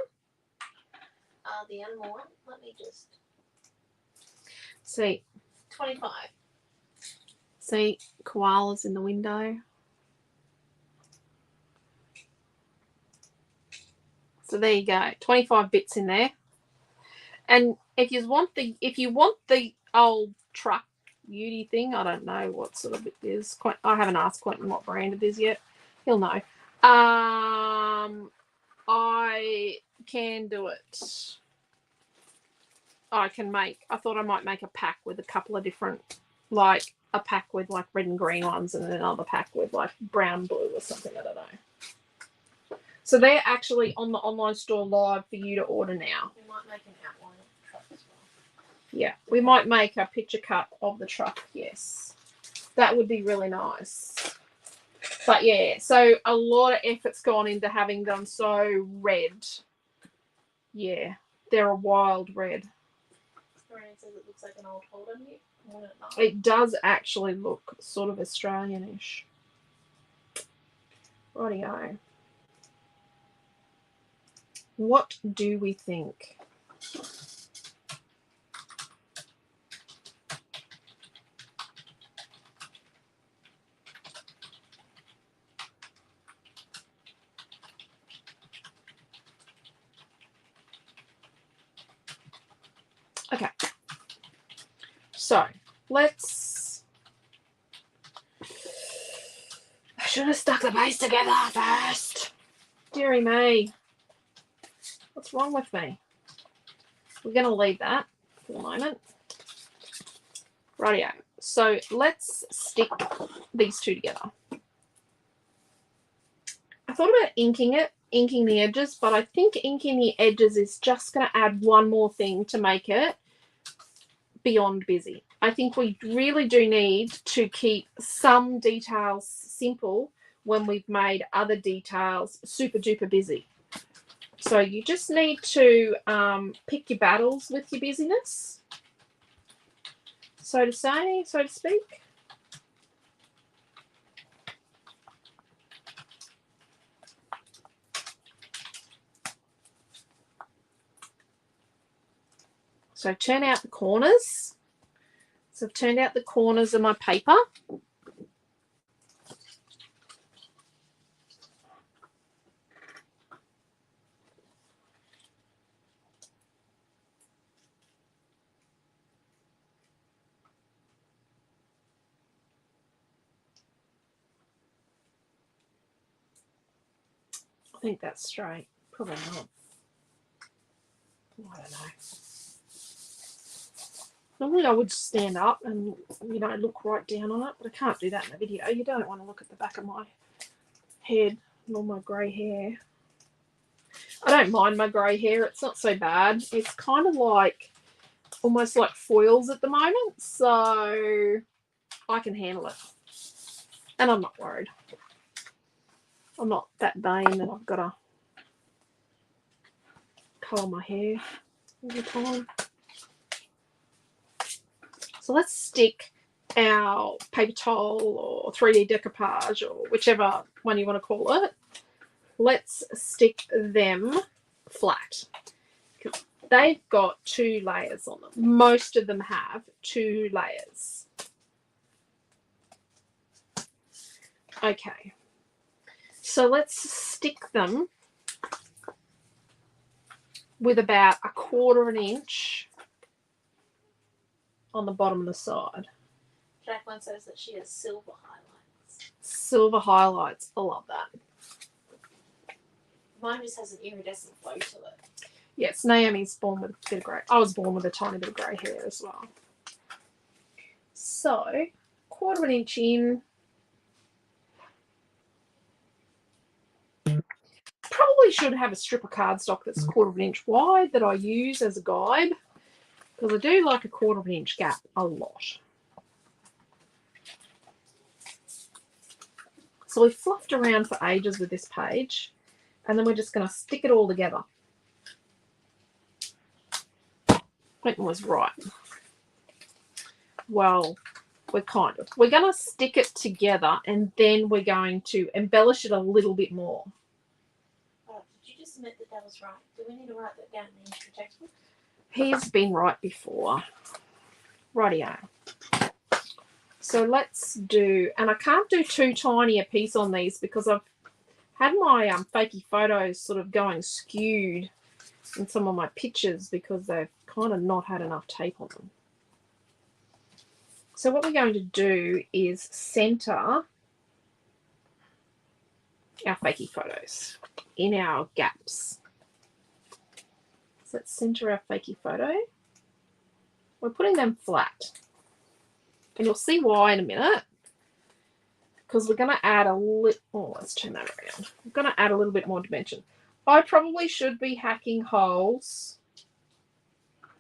The animal one. Let me just. See. 25. See, koalas in the window. So there you go. 25 bits in there. And if you want the old truck Udi thing, I don't know what sort of it is. I haven't asked Quentin what brand it is yet. He'll know. I can do it. I thought I might make a pack with a couple of different, like a pack with like red and green ones and another pack with like brown, blue or something. I don't know. So they're actually on the online store live for you to order now. We might make an outline of the truck as well. Yeah, we might make a picture cut of the truck. Yes, that would be really nice. But yeah, so a lot of effort's gone into having them so red. Yeah, they're a wild red. Ryan says it looks like an old Holden. It does actually look sort of Australian-ish. Rightio. What do we think? Okay. So, let's... I should have stuck the base together first. Dearie me. What's wrong with me? We're going to leave that for the moment. Rightio. So, let's stick these two together. I thought about inking the edges, but I think inking the edges is just going to add one more thing to make it beyond busy. I think we really do need to keep some details simple when we've made other details super duper busy. So you just need to pick your battles with your busyness, so to speak. So I've turned out the corners. So I've turned out the corners of my paper. I think that's straight. Probably not. I don't know. Normally I would stand up and, you know, look right down on it, but I can't do that in a video. You don't want to look at the back of my head and all my grey hair. I don't mind my grey hair. It's not so bad. It's kind of like, almost like foils at the moment, so I can handle it. And I'm not worried. I'm not that vain that I've got to colour my hair all the time. So let's stick our paper towel or 3D decoupage or whichever one you want to call it. Let's stick them flat. Because they've got 2 layers on them. Most of them have 2 layers. Okay. So let's stick them with about 1/4 inch on the bottom of the side. Jacqueline says that she has silver highlights. Silver highlights. I love that. Mine just has an iridescent glow to it. Yes, Naomi's born with a bit of grey. I was born with a tiny bit of grey hair as well. So, 1/4 inch in. Probably should have a strip of cardstock that's 1/4 inch wide that I use as a guide, because I do like a 1/4 inch gap a lot. So we fluffed around for ages with this page, and then we're just going to stick it all together. Clinton was right. Well, we're going to stick it together, and then we're going to embellish it a little bit more. Did you just admit that that was right? Do we need to write that down in the history textbook? He's been right before. Rightio. So let's do, and I can't do too tiny a piece on these because I've had my fakey photos sort of going skewed in some of my pictures because they've kind of not had enough tape on them. So what we're going to do is center our fakey photos in our gaps. So let's center our fakey photo. We're putting them flat. And you'll see why in a minute. Because we're going to add a little... Oh, let's turn that around. We're going to add a little bit more dimension. I probably should be hacking holes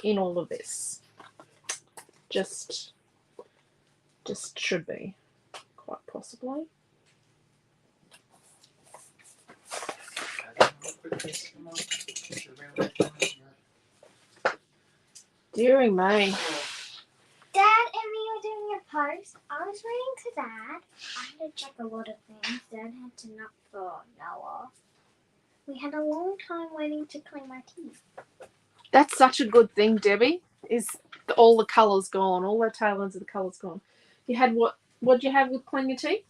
in all of this. Just should be. Quite possibly. Dearie me. Dad, and when you were doing your post, I was reading to Dad. I had to check a lot of things. Dad had to knock the Noah. We had a long time waiting to clean my teeth. That's such a good thing, Debbie, is all the colours gone. All the tail ends of the colours gone. You had what did you have with clean your teeth?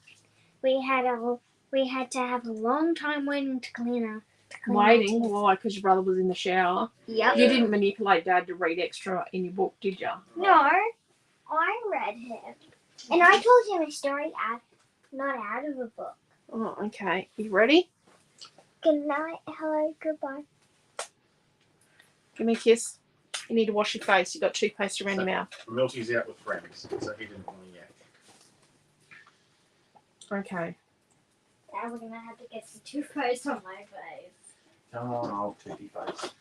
We had to have a long time waiting to clean Waiting? Why? Because your brother was in the shower. Yep. You didn't manipulate Dad to read extra in your book, did you? No, I read him. And I told him a story not out of a book. Oh, okay. You ready? Good night, hello, goodbye. Give me a kiss. You need to wash your face. You've got toothpaste around your mouth. Milty's out with friends, so he didn't want to yak. Okay. Dad, we're gonna have to get some toothpaste on my face. Come on, old toothy face.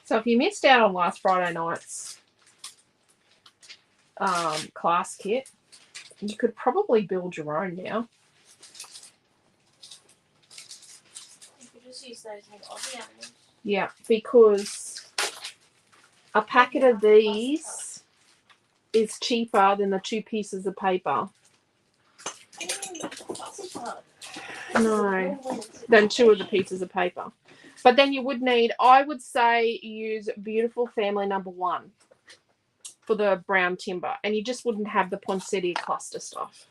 So if you missed out on last Friday night's class kit, you could probably build your own now. just use those little Aussie animals. Yeah, because a packet of these is cheaper than the 2 pieces of paper. No, than 2 of the pieces of paper. But then you would need, I would say, use Beautiful Family number 1 for the brown timber, and you just wouldn't have the poinsettia cluster stuff.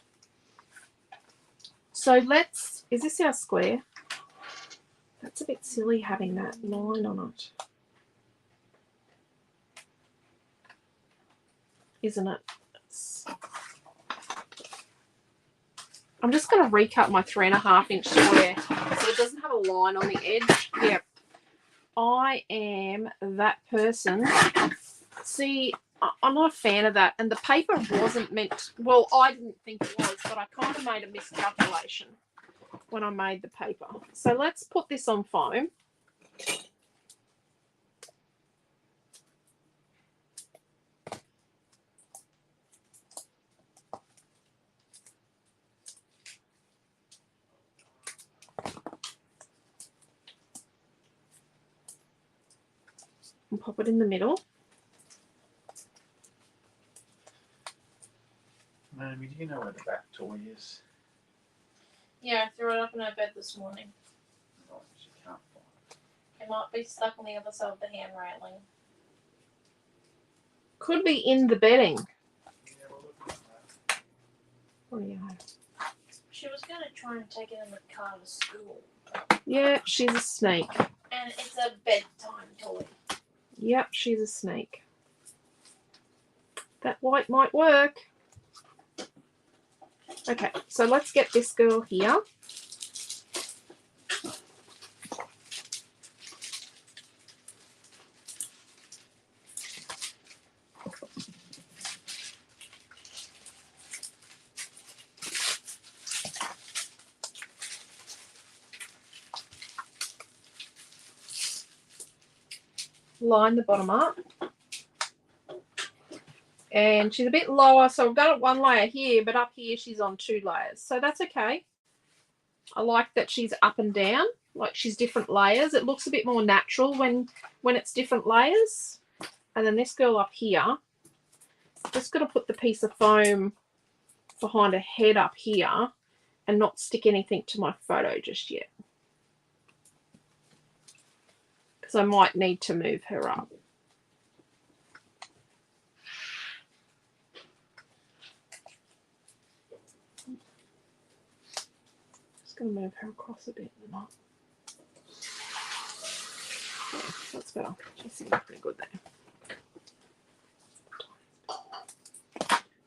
So let's, is this our square? That's a bit silly having that line on it. Isn't it? I'm just going to recut my 3.5-inch square so it doesn't have a line on the edge. Yep. I am that person. See, I'm not a fan of that. And the paper wasn't meant, well, I didn't think it was, but I kind of made a miscalculation when I made the paper. So let's put this on foam. And pop it in the middle. Naomi, do you know where the back toy is? Yeah, I threw it up in her bed this morning. Oh, she can't find it. It might be stuck on the other side of the hand railing. Could be in the bedding. You never looked at that. Oh, yeah. She was going to try and take it in the car to school. Yeah, she's a snake. And it's a bedtime toy. Yep, she's a snake. That white might work. Okay, so let's get this girl here. Line the bottom up. And she's a bit lower, so I've got 1 layer here, but up here she's on 2 layers. So that's okay. I like that she's up and down, like she's different layers. It looks a bit more natural when it's different layers. And then this girl up here, just got to put the piece of foam behind her head up here and not stick anything to my photo just yet. Because I might need to move her up. Just going to move her across a bit. Yeah, that's better. She's sitting pretty good there.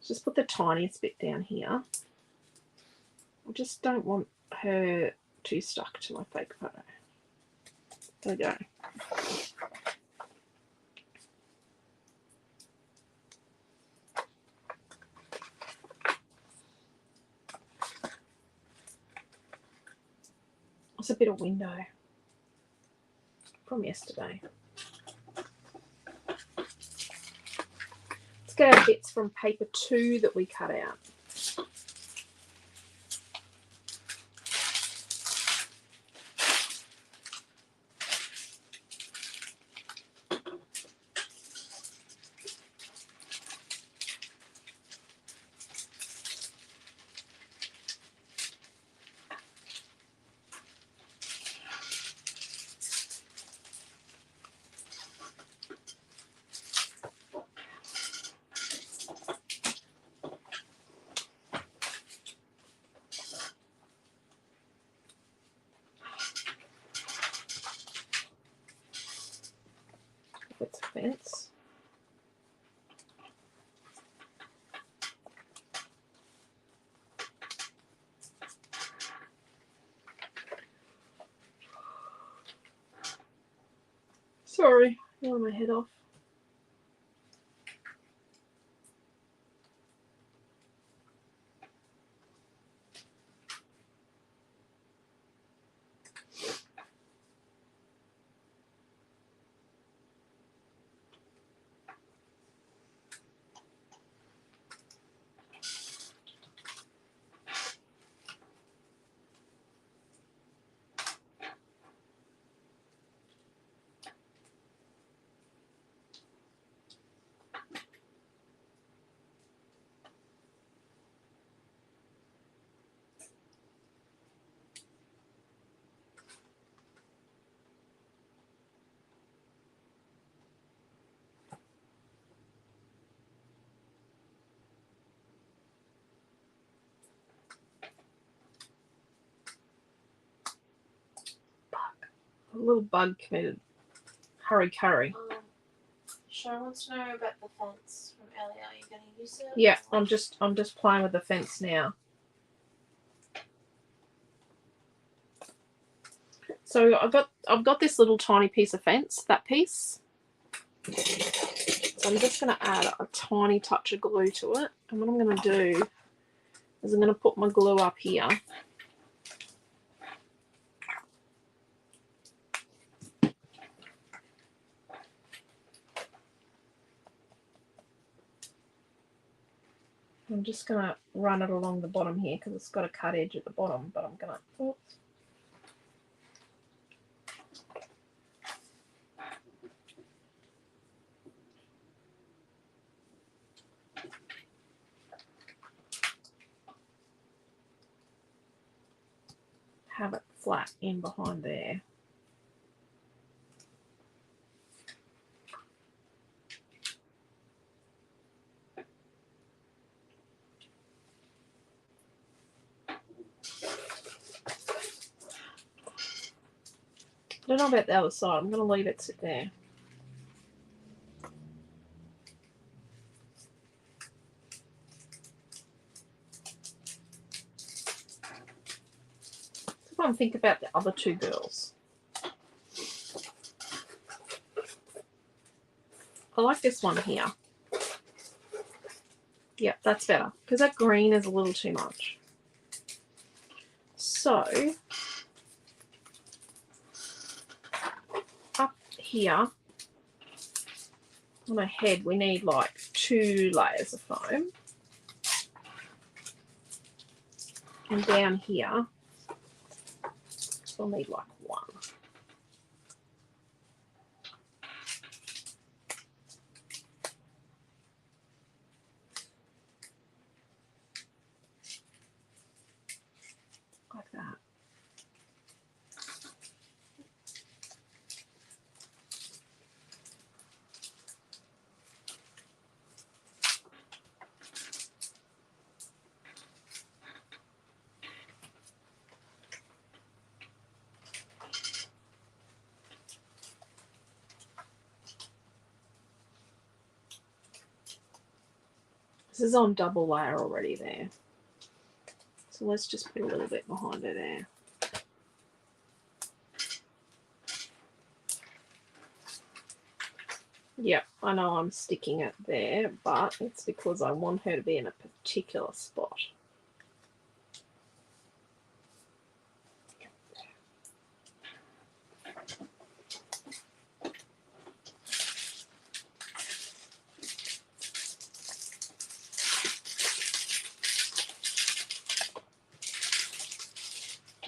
Just put the tiniest bit down here. I just don't want her too stuck to my fake photo. There we go. It's a bit of window from yesterday. Let's get our bits from paper 2 that we cut out. It's a fence. Sorry, yelling my head off. A little bug committed. Hurry, curry. Sharon wants to know about the fence from earlier. Are you going to use it? Yeah, or- I'm just playing with the fence now. So I've got this little tiny piece of fence, that piece. So I'm just going to add a tiny touch of glue to it. And what I'm going to do is I'm going to put my glue up here. I'm just going to run it along the bottom here because it's got a cut edge at the bottom, but I'm going to... Oops. Have it flat in behind there. I don't know about the other side. I'm going to leave it sit there. So what I'm thinking about the other two girls. I like this one here. Yep, that's better because that green is a little too much. So up here on her head we need like 2 layers of foam, and down here we'll need like 1. Like that. This is on double layer already there. So let's just put a little bit behind her there. Yep, I know I'm sticking it there, but it's because I want her to be in a particular spot.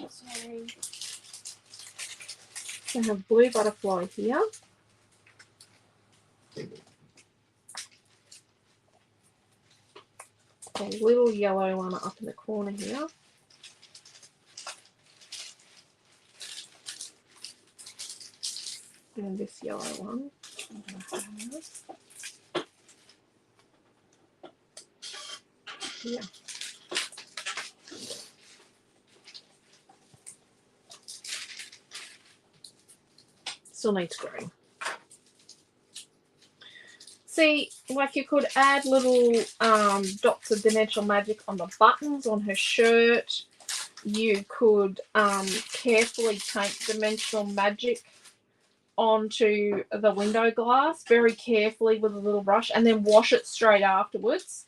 Sorry. I have blue butterfly here. A little yellow one up in the corner here. And this yellow one. Here. Still needs green. See, like you could add little dots of dimensional magic on the buttons on her shirt. You could carefully paint dimensional magic onto the window glass very carefully with a little brush and then wash it straight afterwards,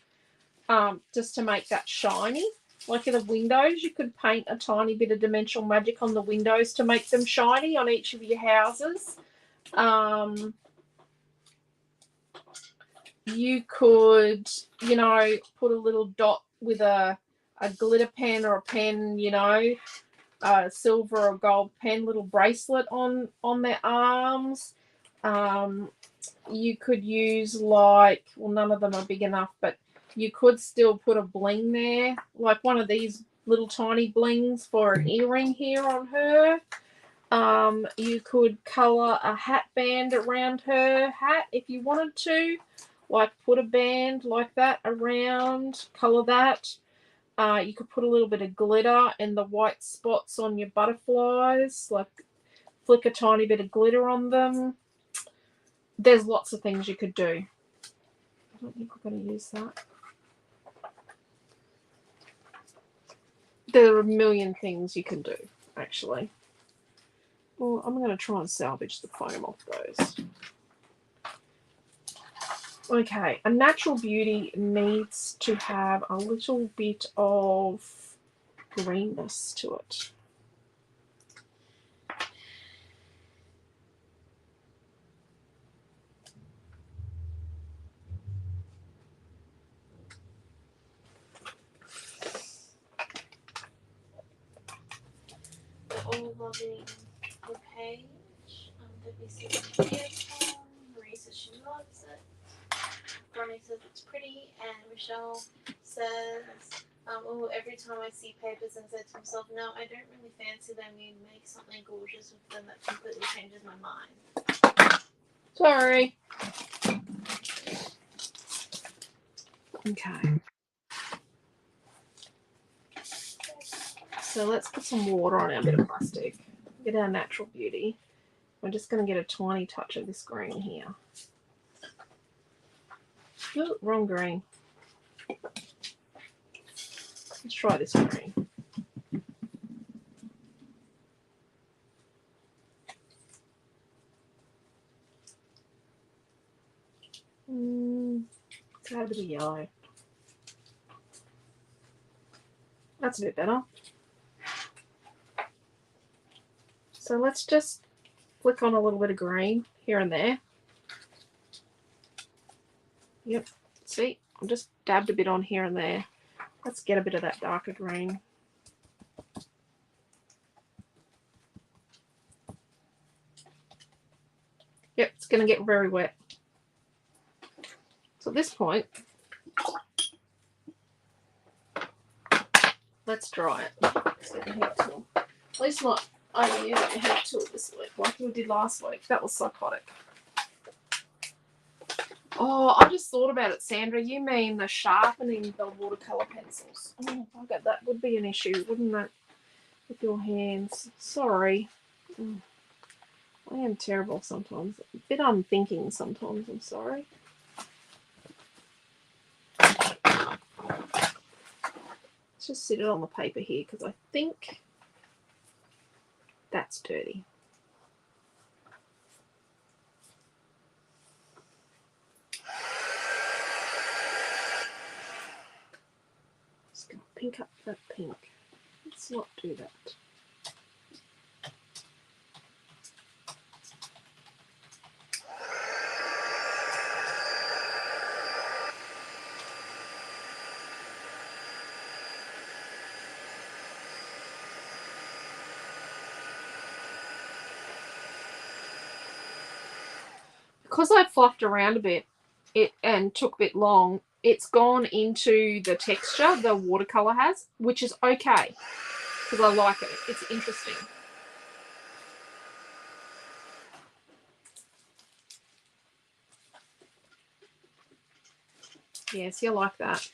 just to make that shiny. Like in the windows, you could paint a tiny bit of dimensional magic on the windows to make them shiny on each of your houses. You could, you know, put a little dot with a glitter pen or a pen, you know, a silver or gold pen, little bracelet on their arms. You could use like, well, none of them are big enough, but you could still put a bling there, like one of these little tiny blings for an earring here on her. You could colour a hat band around her hat if you wanted to, like put a band like that around, colour that. You could put a little bit of glitter in the white spots on your butterflies, like flick a tiny bit of glitter on them. There's lots of things you could do. I don't think we're going to use that. There are a million things you can do, actually. Well, I'm going to try and salvage the foam off those. Okay, a natural beauty needs to have a little bit of greenness to it. We're all loving the page. Debbie says beautiful. Marie says she loves it. Ronnie says it's pretty, and Michelle says, "Oh, every time I see papers and said to myself, no, I don't really fancy them. You make something gorgeous with them that completely changes my mind." Sorry. Okay. So let's put some water on our bit of plastic. Get our natural beauty. I'm just going to get a tiny touch of this green here. Oh, wrong green. Let's try this green. Let's add a bit of yellow. That's a bit better. So let's just flick on a little bit of green here and there. Yep. See, I just dabbed a bit on here and there. Let's get a bit of that darker green. Yep, it's going to get very wet. So at this point, let's dry it. Let's get the heat tool. At least not overusing the heat tool this week like we did last week. That was psychotic. Oh, I just thought about it, Sandra. You mean the sharpening the watercolour pencils. Oh, bugger, that would be an issue, wouldn't it? With your hands. Sorry. I am terrible sometimes. A bit unthinking sometimes. I'm sorry. Let's just sit it on the paper here because I think that's dirty. Just going to pink up that pink. Let's not do that. Because I fluffed around a bit and took a bit long, it's gone into the texture the watercolour has, which is okay because I like it. It's interesting. Yes, you like that.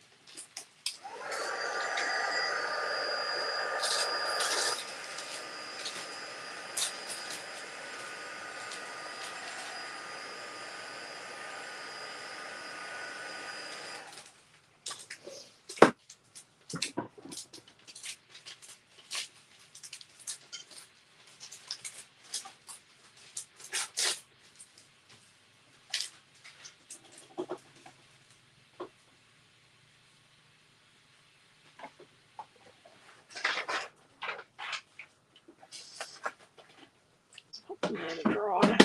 Let it dry.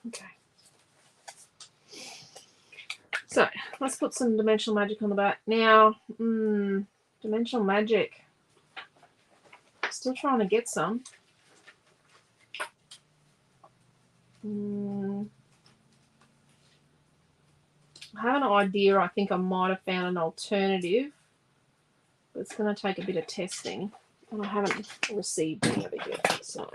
Okay. So let's put some Dimensional Magic on the back. Now, Dimensional Magic. Still trying to get some. I have an idea. I think I might have found an alternative, but it's going to take a bit of testing, and I haven't received any of it yet. So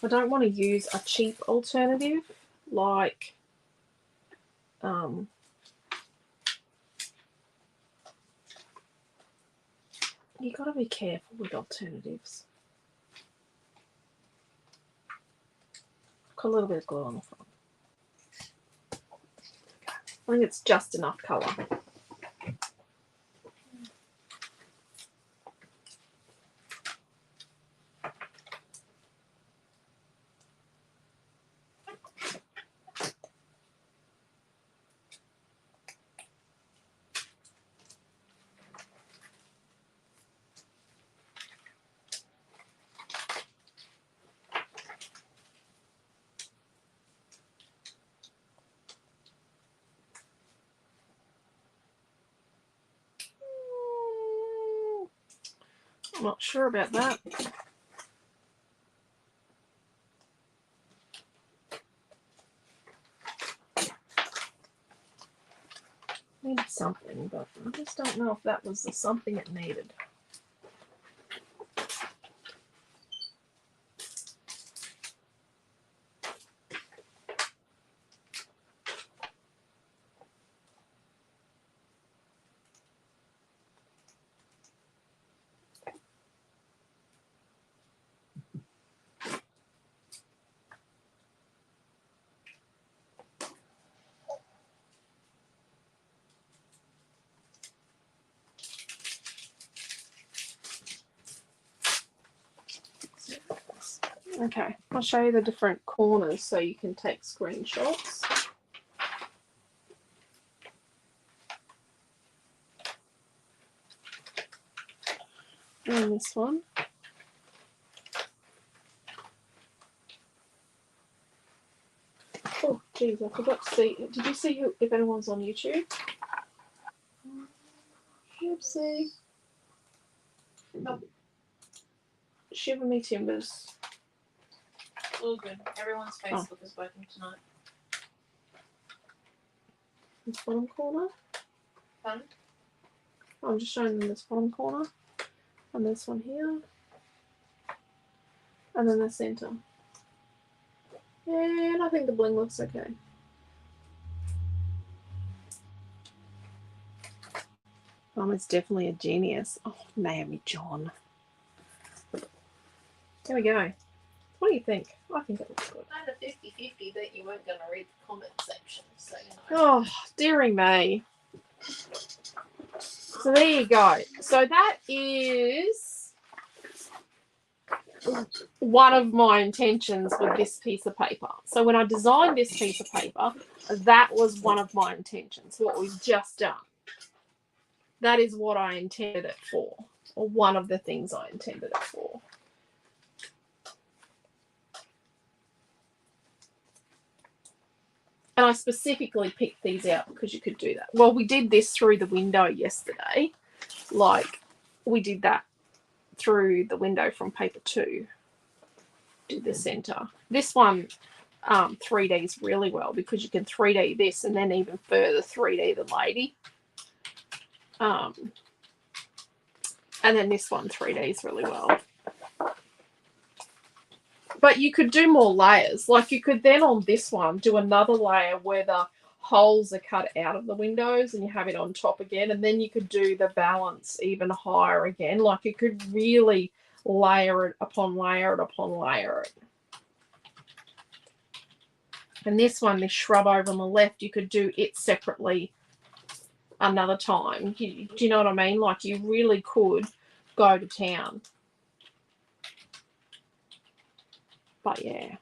I don't want to use a cheap alternative like you got to be careful with alternatives. Got a little bit of glue on the front. I think it's just enough colour. I'm not sure about that. Needed something, but I just don't know if that was the something it needed. Okay, I'll show you the different corners so you can take screenshots. And this one. Oh, geez, I forgot to see. Did you see if anyone's on YouTube? Oopsie. Oh. Shiver me timbers. All good. Everyone's Facebook is working tonight. This bottom corner. Fun. I'm just showing them this bottom corner. And this one here. And then the centre. And I think the bling looks okay. Mum is definitely a genius. Oh, Naomi John. There we go. What do you think? I think it looks good. I had a 50-50 that you weren't going to read the comment section, so you know. Oh, dearie me. So there you go. So that is one of my intentions with this piece of paper. So when I designed this piece of paper, that was one of my intentions, what we've just done. That is what I intended it for, or one of the things I intended it for. And I specifically picked these out because you could do that. Well, we did this through the window yesterday. Like, we did that through the window from paper 2. Did the centre. This one 3Ds really well because you can 3D this and then even further 3D the lady. And then this one 3Ds really well. But you could do more layers. Like you could then on this one do another layer where the holes are cut out of the windows and you have it on top again. And then you could do the balance even higher again. Like you could really layer it upon layer it upon layer it. And this one, this shrub over on the left, you could do it separately another time. Do you know what I mean? Like you really could go to town. But yeah.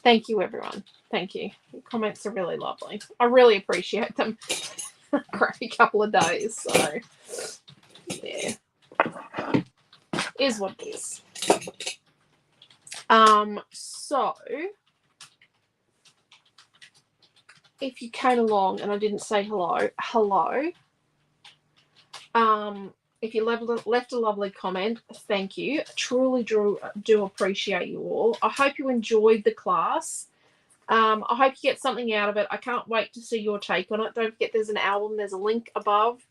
Thank you, everyone. Thank you. Your comments are really lovely. I really appreciate them. Crappy couple of days. So, yeah. Is what it is. So, if you came along and I didn't say hello, if you left a lovely comment, thank you. Truly do appreciate you all. I hope you enjoyed the class. I hope you get something out of it. I can't wait to see your take on it. Don't forget there's an album. There's a link above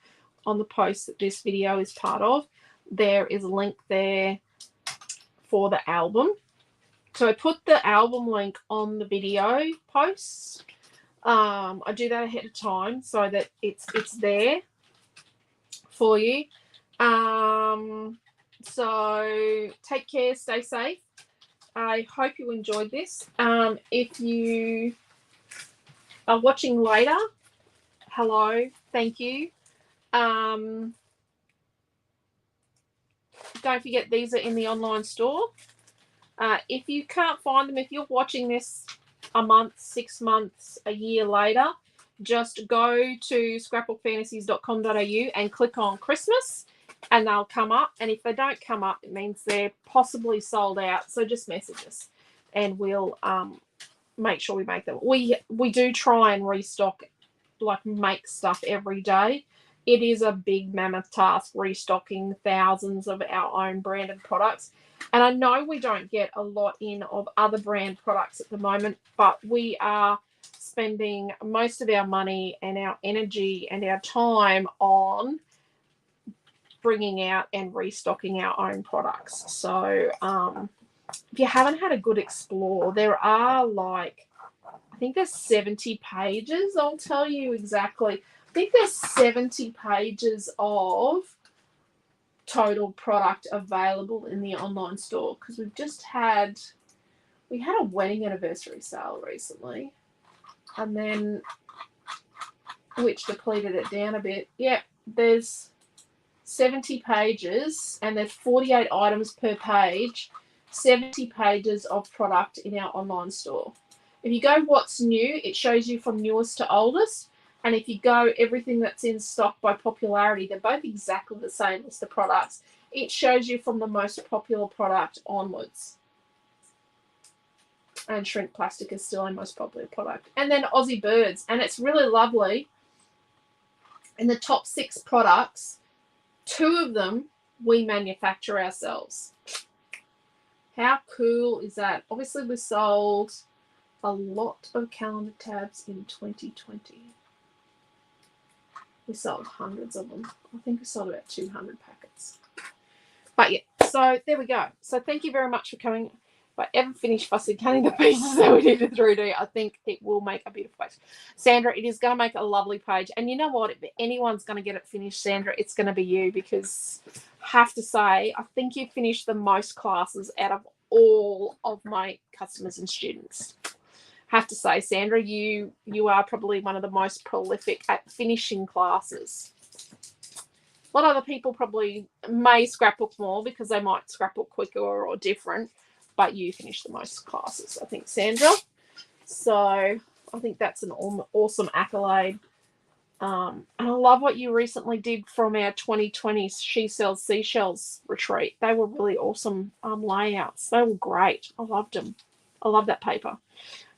on the post that this video is part of. There is a link there for the album. So I put the album link on the video posts. I do that ahead of time so that it's there for you. So take care, stay safe. I hope you enjoyed this. If you are watching later, hello, thank you. Don't forget these are in the online store. If you can't find them, if you're watching this a month, 6 months, a year later, just go to scrapbookfantasies.com.au and click on Christmas and they'll come up. And if they don't come up, it means they're possibly sold out. So just message us and we'll make sure we make them. We do try and restock, like make stuff every day. It is a big mammoth task restocking thousands of our own branded products. And I know we don't get a lot in of other brand products at the moment, but we are spending most of our money and our energy and our time on bringing out and restocking our own products. So if you haven't had a good explore, there are like, I think there's 70 pages. I'll tell you exactly. I think there's 70 pages of total product available in the online store because we had a wedding anniversary sale recently and then which depleted it down a bit. Yeah, there's 70 pages and there's 48 items per page, 70 pages of product in our online store. If you go what's new, it shows you from newest to oldest. And if you go everything that's in stock by popularity, they're both exactly the same as the products. It shows you from the most popular product onwards. And shrink plastic is still our most popular product. And then Aussie Birds. And it's really lovely. In the top 6 products, 2 of them we manufacture ourselves. How cool is that? Obviously, we sold a lot of calendar tabs in 2020. We sold hundreds of them. I think we sold about 200 packets. But yeah, so there we go. So thank you very much for coming. If I ever finish fussing cutting the pieces that we did in 3D, I think it will make a beautiful page. Sandra, it is going to make a lovely page. And you know what? If anyone's going to get it finished, Sandra, it's going to be you because I have to say, I think you finished the most classes out of all of my customers and students. Have to say, Sandra, you are probably one of the most prolific at finishing classes. A lot of other people probably may scrapbook more because they might scrapbook quicker or different, but you finish the most classes, I think, Sandra. So I think that's an awesome accolade. And I love what you recently did from our 2020 She Sells Seashells retreat. They were really awesome layouts. They were great. I loved them. I love that paper.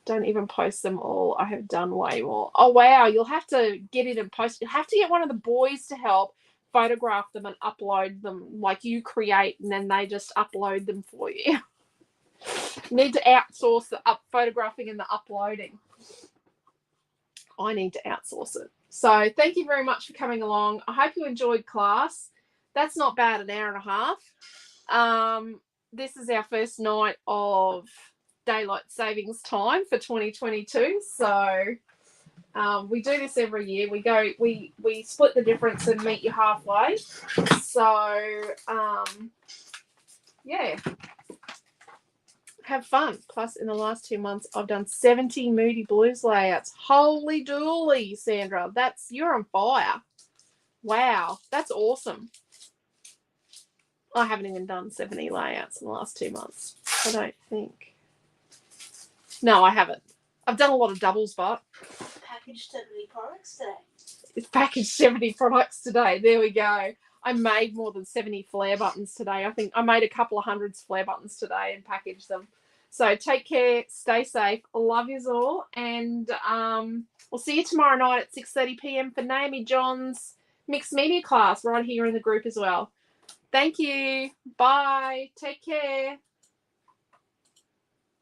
Don't even post them all. I have done way more. Oh, wow. You'll have to get it and post. You'll have to get one of the boys to help photograph them and upload them like you create, and then they just upload them for you. Need to outsource the photographing and the uploading. I need to outsource it. So thank you very much for coming along. I hope you enjoyed class. That's not bad, an hour and a half. This is our first night of daylight savings time for 2022. So we do this every year. We split the difference and meet you halfway. So yeah. Have fun. Plus, in the last 2 months, I've done 70 Moody Blues layouts. Holy dooly, Sandra. You're on fire. Wow. That's awesome. I haven't even done 70 layouts in the last 2 months. I don't think. No, I haven't. I've done a lot of doubles, but. Packaged 70 products today. It's packaged 70 products today. There we go. I made more than 70 flare buttons today. I think I made a couple of hundreds flare buttons today and packaged them. So take care, stay safe. Love yous all. And we'll see you tomorrow night at 6:30 p.m. for Naomi John's Mixed media class right here in the group as well. Thank you. Bye. Take care.